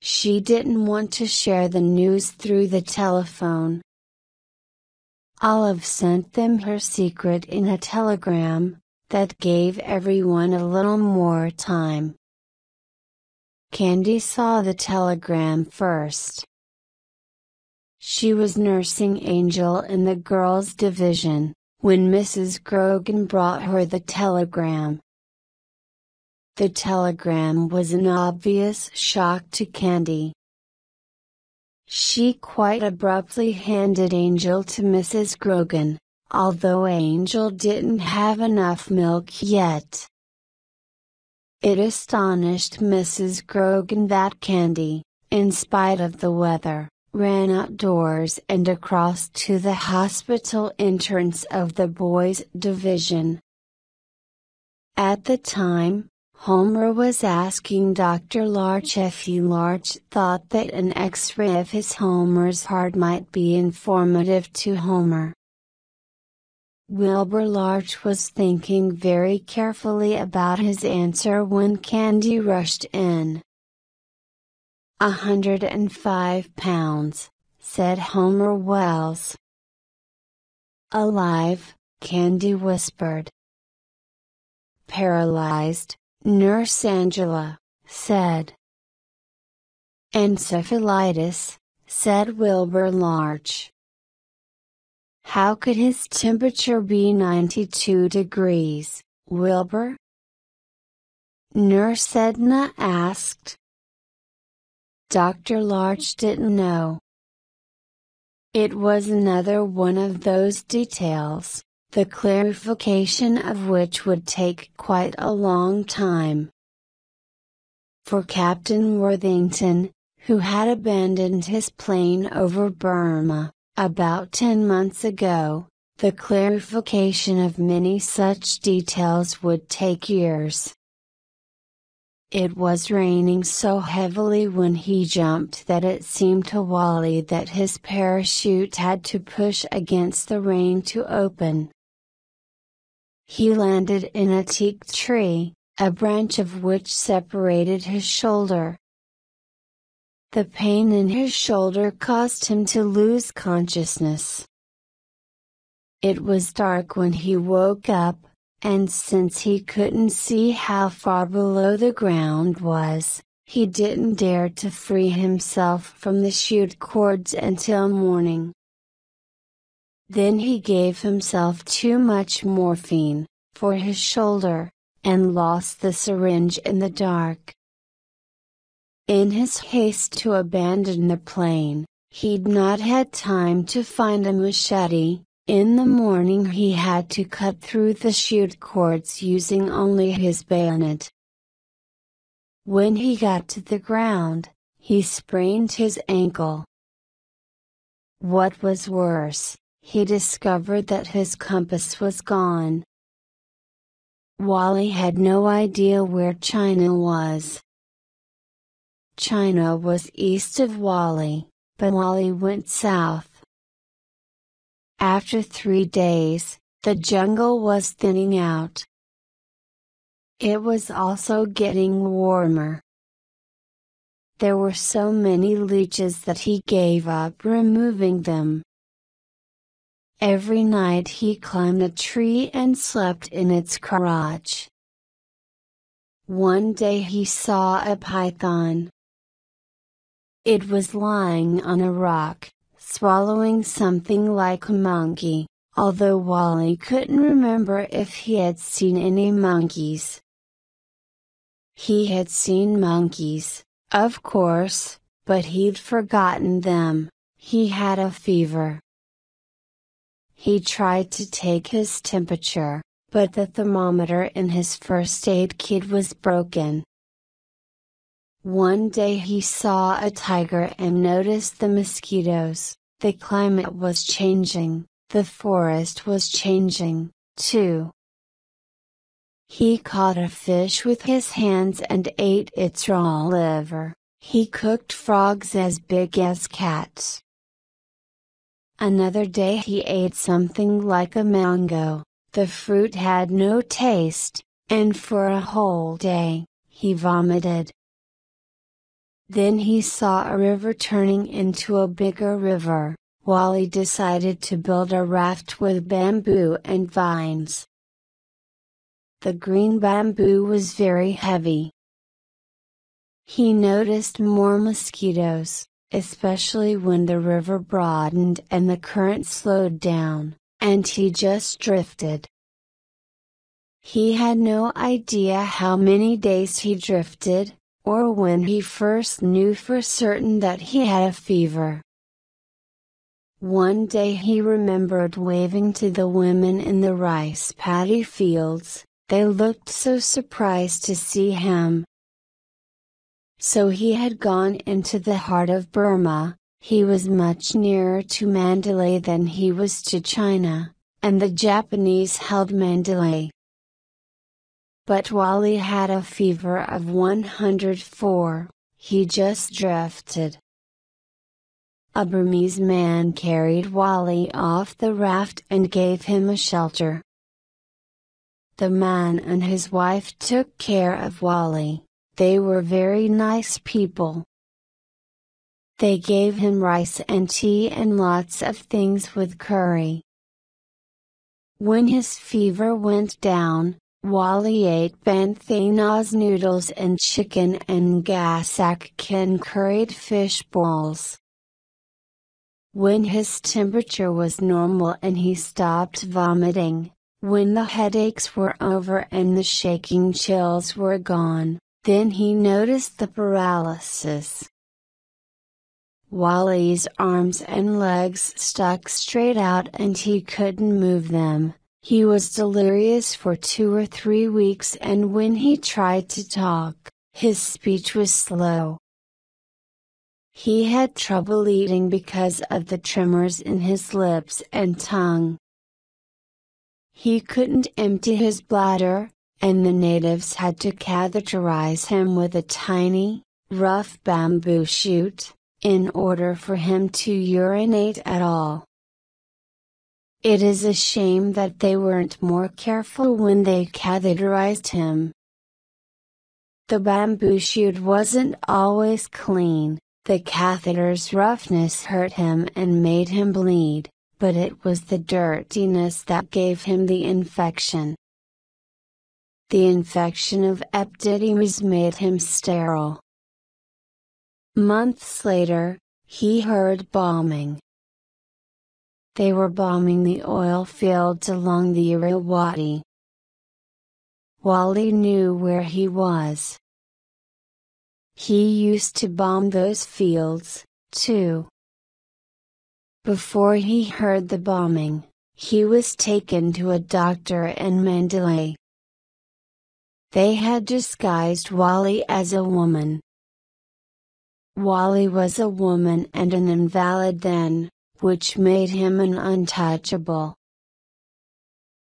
She didn't want to share the news through the telephone. Olive sent them her secret in a telegram, that gave everyone a little more time. Candy saw the telegram first. She was nursing Angel in the girls' division, when Mrs. Grogan brought her the telegram. The telegram was an obvious shock to Candy. She quite abruptly handed Angel to Mrs. Grogan, although Angel didn't have enough milk yet. It astonished Mrs. Grogan that Candy, in spite of the weather, ran outdoors and across to the hospital entrance of the boys' division. At the time, Homer was asking Dr. Larch if Larch thought that an X-ray of Homer's heart might be informative to Homer. Wilbur Larch was thinking very carefully about his answer when Candy rushed in. 105 pounds, said Homer Wells. Alive, Candy whispered. Paralyzed, Nurse Angela said. Encephalitis, said Wilbur Larch. How could his temperature be 92 degrees, Wilbur? Nurse Edna asked. Dr. Larch didn't know. It was another one of those details, the clarification of which would take quite a long time. For Captain Worthington, who had abandoned his plane over Burma, about 10 months ago, the clarification of many such details would take years. It was raining so heavily when he jumped that it seemed to Wally that his parachute had to push against the rain to open. He landed in a teak tree, a branch of which separated his shoulder. The pain in his shoulder caused him to lose consciousness. It was dark when he woke up, and since he couldn't see how far below the ground was, he didn't dare to free himself from the chute cords until morning. Then he gave himself too much morphine, for his shoulder, and lost the syringe in the dark. In his haste to abandon the plane, he'd not had time to find a machete. In the morning he had to cut through the chute cords using only his bayonet. When he got to the ground, he sprained his ankle. What was worse, he discovered that his compass was gone. Wally had no idea where China was. China was east of Wally, but Wally went south. After 3 days, the jungle was thinning out. It was also getting warmer. There were so many leeches that he gave up removing them. Every night he climbed a tree and slept in its crotch. One day he saw a python. It was lying on a rock, swallowing something like a monkey, although Wally couldn't remember if he had seen any monkeys. He had seen monkeys, of course, but he'd forgotten them. He had a fever. He tried to take his temperature, but the thermometer in his first aid kit was broken. One day he saw a tiger and noticed the mosquitoes. The climate was changing, the forest was changing, too. He caught a fish with his hands and ate its raw liver. He cooked frogs as big as cats. Another day he ate something like a mango. The fruit had no taste, and for a whole day, he vomited. Then he saw a river turning into a bigger river. Wally decided to build a raft with bamboo and vines. The green bamboo was very heavy. He noticed more mosquitoes, especially when the river broadened and the current slowed down, and he just drifted. He had no idea how many days he drifted, or when he first knew for certain that he had a fever. One day he remembered waving to the women in the rice paddy fields. They looked so surprised to see him. So he had gone into the heart of Burma. He was much nearer to Mandalay than he was to China, and the Japanese held Mandalay. But Wally had a fever of 104, he just drifted. A Burmese man carried Wally off the raft and gave him a shelter. The man and his wife took care of Wally. They were very nice people. They gave him rice and tea and lots of things with curry. When his fever went down, Wally ate Banthana's noodles and chicken and Gasak-kin curried fish balls. When his temperature was normal and he stopped vomiting, when the headaches were over and the shaking chills were gone, then he noticed the paralysis. Wally's arms and legs stuck straight out and he couldn't move them. He was delirious for 2 or 3 weeks, and when he tried to talk, his speech was slow. He had trouble eating because of the tremors in his lips and tongue. He couldn't empty his bladder, and the natives had to catheterize him with a tiny, rough bamboo shoot, in order for him to urinate at all. It is a shame that they weren't more careful when they catheterized him. The bamboo shoot wasn't always clean, the catheter's roughness hurt him and made him bleed, but it was the dirtiness that gave him the infection. The infection of epididymis made him sterile. Months later, he heard bombing. They were bombing the oil fields along the Irrawaddy. Wally knew where he was. He used to bomb those fields, too. Before he heard the bombing, he was taken to a doctor in Mandalay. They had disguised Wally as a woman. Wally was a woman and an invalid then, which made him an untouchable.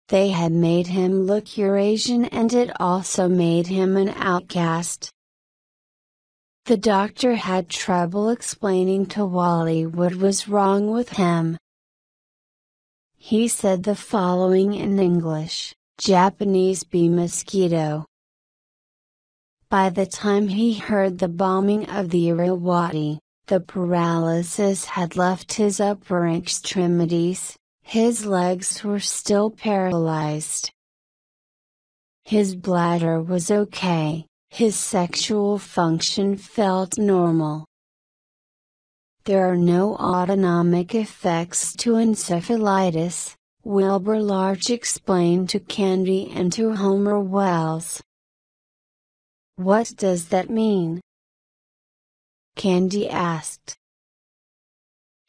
They had made him look Eurasian, and it also made him an outcast. The doctor had trouble explaining to Wally what was wrong with him. He said the following in English: Japanese bee mosquito. By the time he heard the bombing of the Irrawaddy, the paralysis had left his upper extremities, his legs were still paralyzed. His bladder was okay, his sexual function felt normal. There are no autonomic effects to encephalitis, Wilbur Large explained to Candy and to Homer Wells. What does that mean? Candy asked.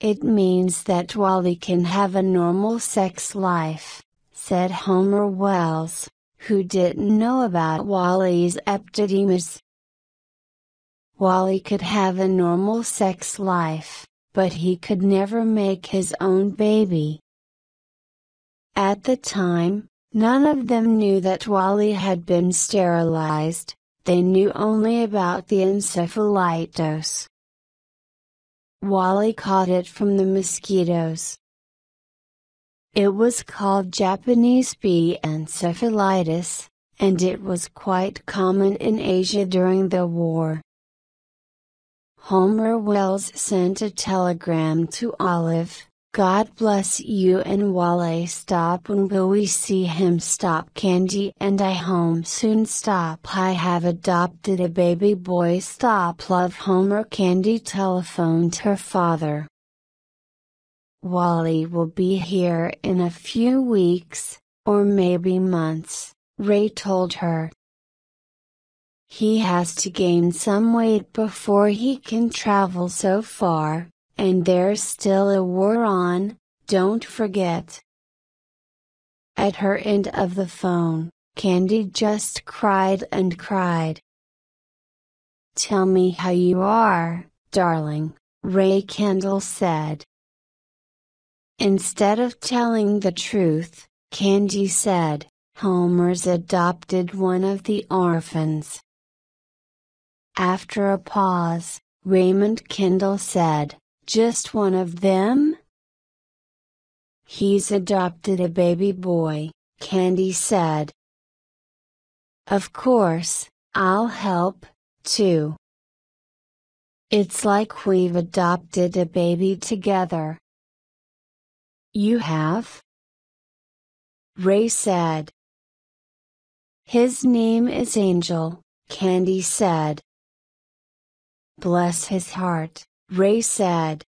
It means that Wally can have a normal sex life, said Homer Wells, who didn't know about Wally's epididymis. Wally could have a normal sex life, but he could never make his own baby. At the time, none of them knew that Wally had been sterilized. They knew only about the encephalitis. Wally caught it from the mosquitoes. It was called Japanese bee encephalitis, and it was quite common in Asia during the war. Homer Wells sent a telegram to Olive, God bless you and Wally stop. When will we see him stop? Candy and I home soon stop. I have adopted a baby boy stop. Love Homer. Candy telephoned her father. Wally will be here in a few weeks, or maybe months, Ray told her. He has to gain some weight before he can travel so far, and there's still a war on, don't forget. At her end of the phone, Candy just cried and cried. Tell me how you are, darling, Ray Kendall said. Instead of telling the truth, Candy said, Homer's adopted one of the orphans. After a pause, Raymond Kendall said, just one of them? He's adopted a baby boy, Candy said. Of course, I'll help, too. It's like we've adopted a baby together. You have? Ray said. His name is Angel, Candy said. Bless his heart, Ray said.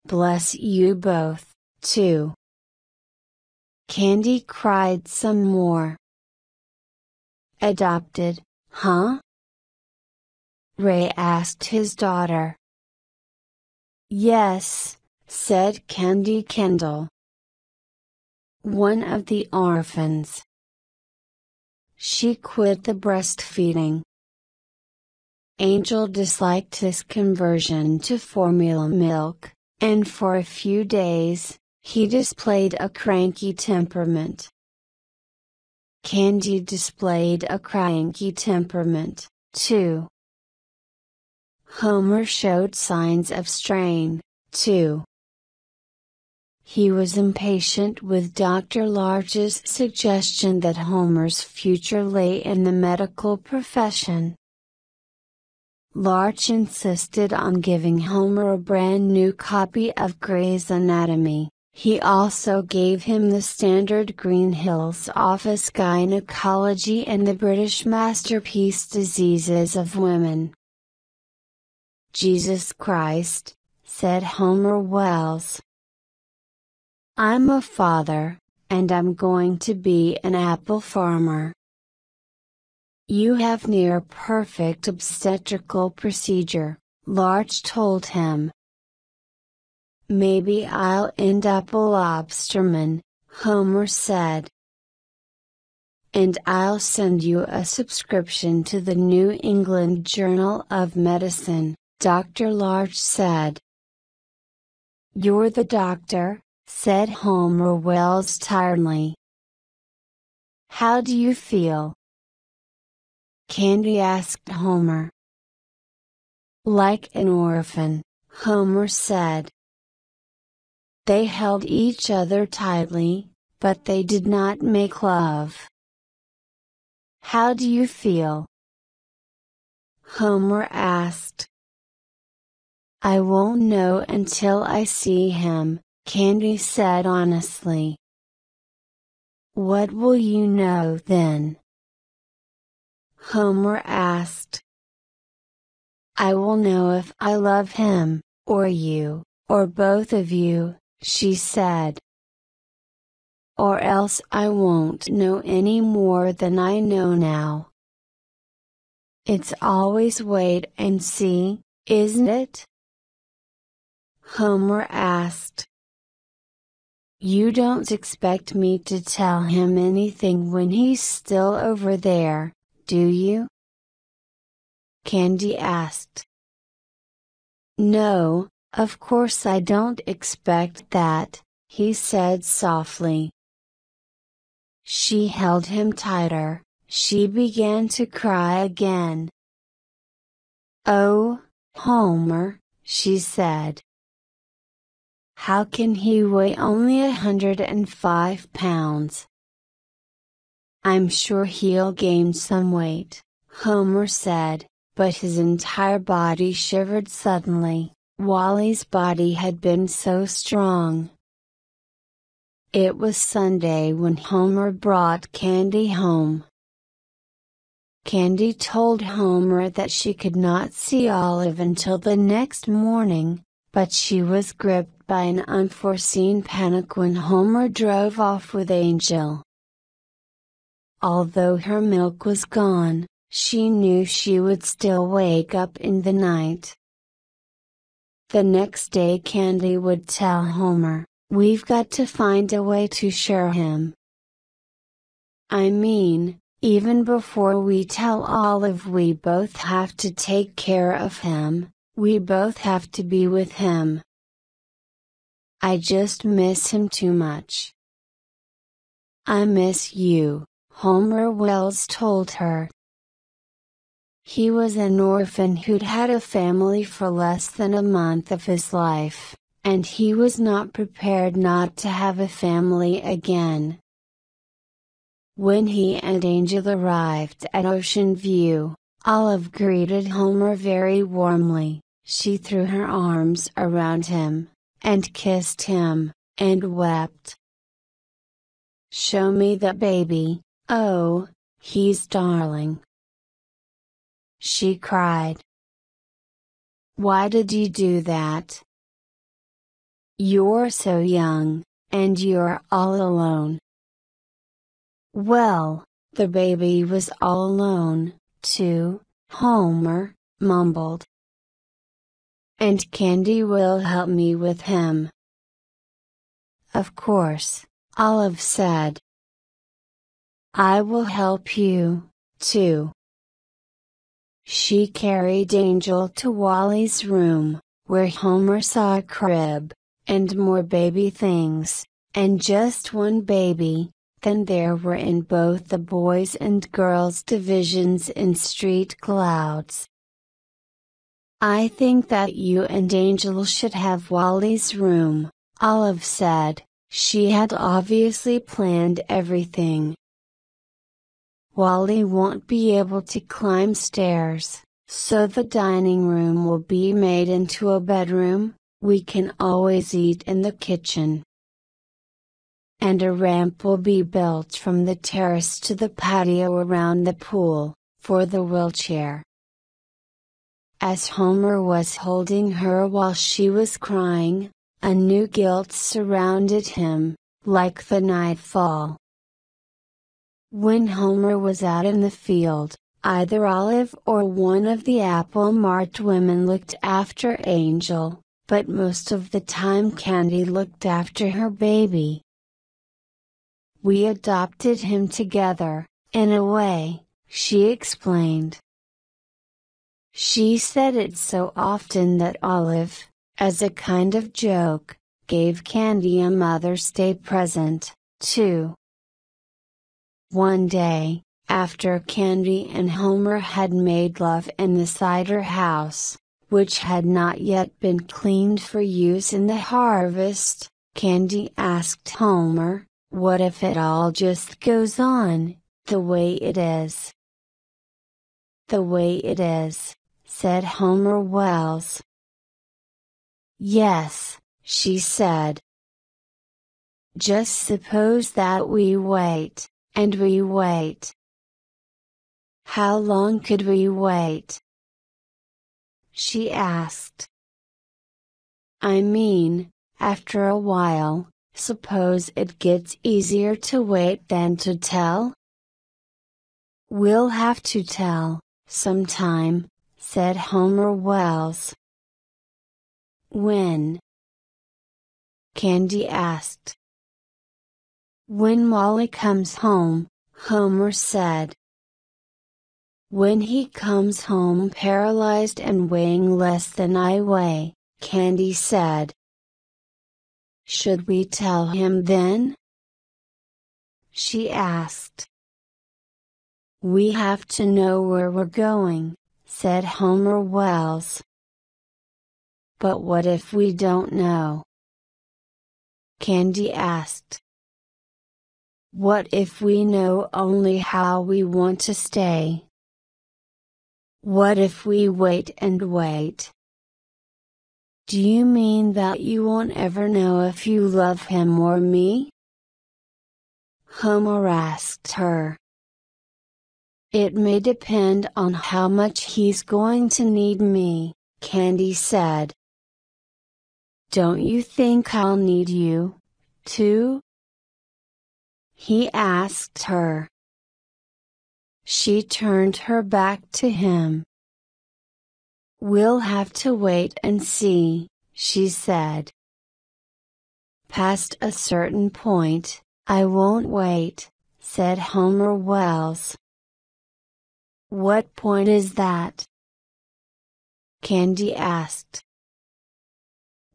Bless you both, too. Candy cried some more. Adopted, huh? Ray asked his daughter. Yes, said Candy Kendall. One of the orphans. She quit the breastfeeding. Angel disliked his conversion to formula milk, and for a few days, he displayed a cranky temperament. Candy displayed a cranky temperament, too. Homer showed signs of strain, too. He was impatient with Dr. Large's suggestion that Homer's future lay in the medical profession. Large insisted on giving Homer a brand new copy of Gray's Anatomy. He also gave him the standard Green Hills Office Gynecology and the British masterpiece Diseases of Women. Jesus Christ, said Homer Wells. I'm a father, and I'm going to be an apple farmer. You have near perfect obstetrical procedure, Large told him. Maybe I'll end up a lobsterman, Homer said. And I'll send you a subscription to the New England Journal of Medicine, Dr. Large said. You're the doctor, said Homer Wells tiredly. How do you feel? Candy asked Homer. Like an orphan, Homer said. They held each other tightly, but they did not make love. How do you feel? Homer asked. I won't know until I see him, Candy said honestly. What will you know then? Homer asked. I will know if I love him, or you, or both of you, she said. Or else I won't know any more than I know now. It's always wait and see, isn't it? Homer asked. You don't expect me to tell him anything when he's still over there, do you? Candy asked. No, of course I don't expect that, he said softly. She held him tighter. She began to cry again. Oh, Homer, she said. How can he weigh only 105 pounds? I'm sure he'll gain some weight, Homer said, but his entire body shivered suddenly. Wally's body had been so strong. It was Sunday when Homer brought Candy home. Candy told Homer that she could not see Olive until the next morning, but she was gripped by an unforeseen panic when Homer drove off with Angel. Although her milk was gone, she knew she would still wake up in the night. The next day Candy would tell Homer, "We've got to find a way to share him. I mean, even before we tell Olive we both have to take care of him, we both have to be with him. I just miss him too much." "I miss you," Homer Wells told her. He was an orphan who'd had a family for less than a month of his life, and he was not prepared not to have a family again. When he and Angel arrived at Ocean View, Olive greeted Homer very warmly. She threw her arms around him, and kissed him, and wept. "Show me the baby, oh, he's darling," she cried. "Why did you do that? You're so young, and you're all alone." "Well, the baby was all alone, too," Homer mumbled. "And Candy will help me with him." "Of course," Olive said. "I will help you, too." She carried Angel to Wally's room, where Homer saw a crib, and more baby things, and just one baby, than there were in both the boys and girls divisions in Street Clouds. "I think that you and Angel should have Wally's room," Olive said. She had obviously planned everything. "Wally won't be able to climb stairs, so the dining room will be made into a bedroom. We can always eat in the kitchen. And a ramp will be built from the terrace to the patio around the pool, for the wheelchair." As Homer was holding her while she was crying, a new guilt surrounded him, like the nightfall. When Homer was out in the field, either Olive or one of the Apple Mart women looked after Angel, but most of the time Candy looked after her baby. "We adopted him together, in a way," she explained. She said it so often that Olive, as a kind of joke, gave Candy a Mother's Day present, too. One day, after Candy and Homer had made love in the cider house, which had not yet been cleaned for use in the harvest, Candy asked Homer, "What if it all just goes on, the way it is?" "The way it is," said Homer Wells. "Yes," she said. "Just suppose that we wait, and we wait. How long could we wait?" she asked. "I mean, after a while, suppose it gets easier to wait than to tell?" "We'll have to tell, sometime," said Homer Wells. "When?" Candy asked. "When Wally comes home," Homer said. "When he comes home paralyzed and weighing less than I weigh," Candy said. "Should we tell him then?" she asked. "We have to know where we're going," said Homer Wells. "But what if we don't know?" Candy asked. "What if we know only how we want to stay? What if we wait and wait?" Do you mean that you won't ever know if you love him or me? Homer asked her. It may depend on how much he's going to need me, Candy said. Don't you think I'll need you, too? He asked her. She turned her back to him. We'll have to wait and see, she said. Past a certain point, I won't wait, said Homer Wells. What point is that? Candy asked.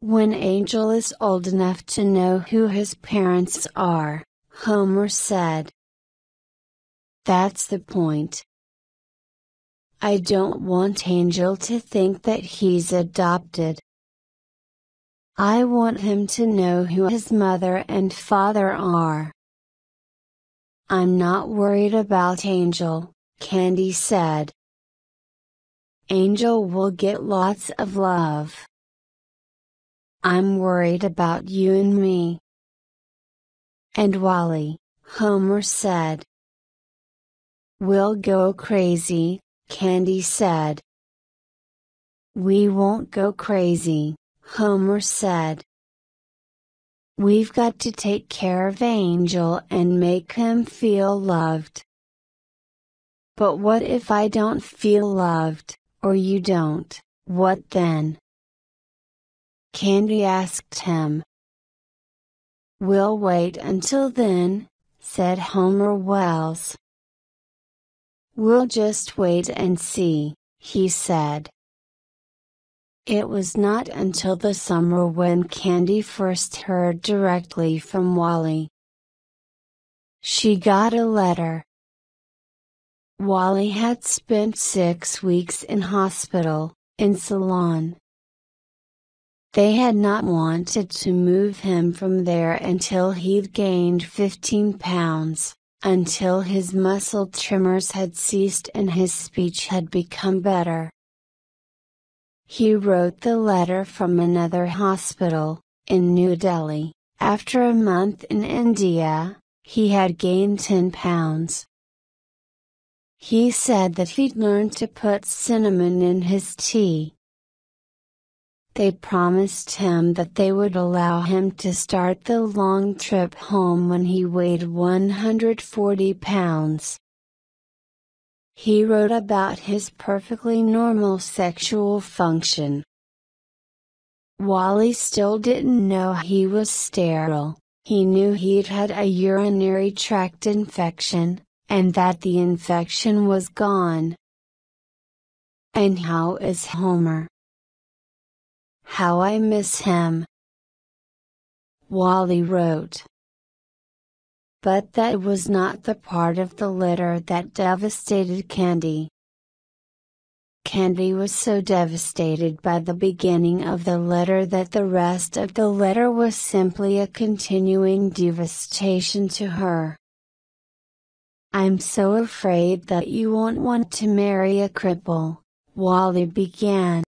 When Angel is old enough to know who his parents are, Homer said. That's the point. I don't want Angel to think that he's adopted. I want him to know who his mother and father are. I'm not worried about Angel, Candy said. Angel will get lots of love. I'm worried about you and me. And Wally, Homer said. We'll go crazy, Candy said. We won't go crazy, Homer said. We've got to take care of Angel and make him feel loved. But what if I don't feel loved, or you don't, what then? Candy asked him. We'll wait until then, said Homer Wells. We'll just wait and see, he said. It was not until the summer when Candy first heard directly from Wally. She got a letter. Wally had spent 6 weeks in hospital, in Ceylon. They had not wanted to move him from there until he'd gained 15 pounds, until his muscle tremors had ceased and his speech had become better. He wrote the letter from another hospital, in New Delhi. After a month in India, he had gained 10 pounds. He said that he'd learned to put cinnamon in his tea. They promised him that they would allow him to start the long trip home when he weighed 140 pounds. He wrote about his perfectly normal sexual function. Wally still didn't know he was sterile. He knew he'd had a urinary tract infection, and that the infection was gone. And how is Homer? How I miss him. Wally wrote. But that was not the part of the letter that devastated Candy. Candy was so devastated by the beginning of the letter that the rest of the letter was simply a continuing devastation to her. I'm so afraid that you won't want to marry a cripple, Wally began.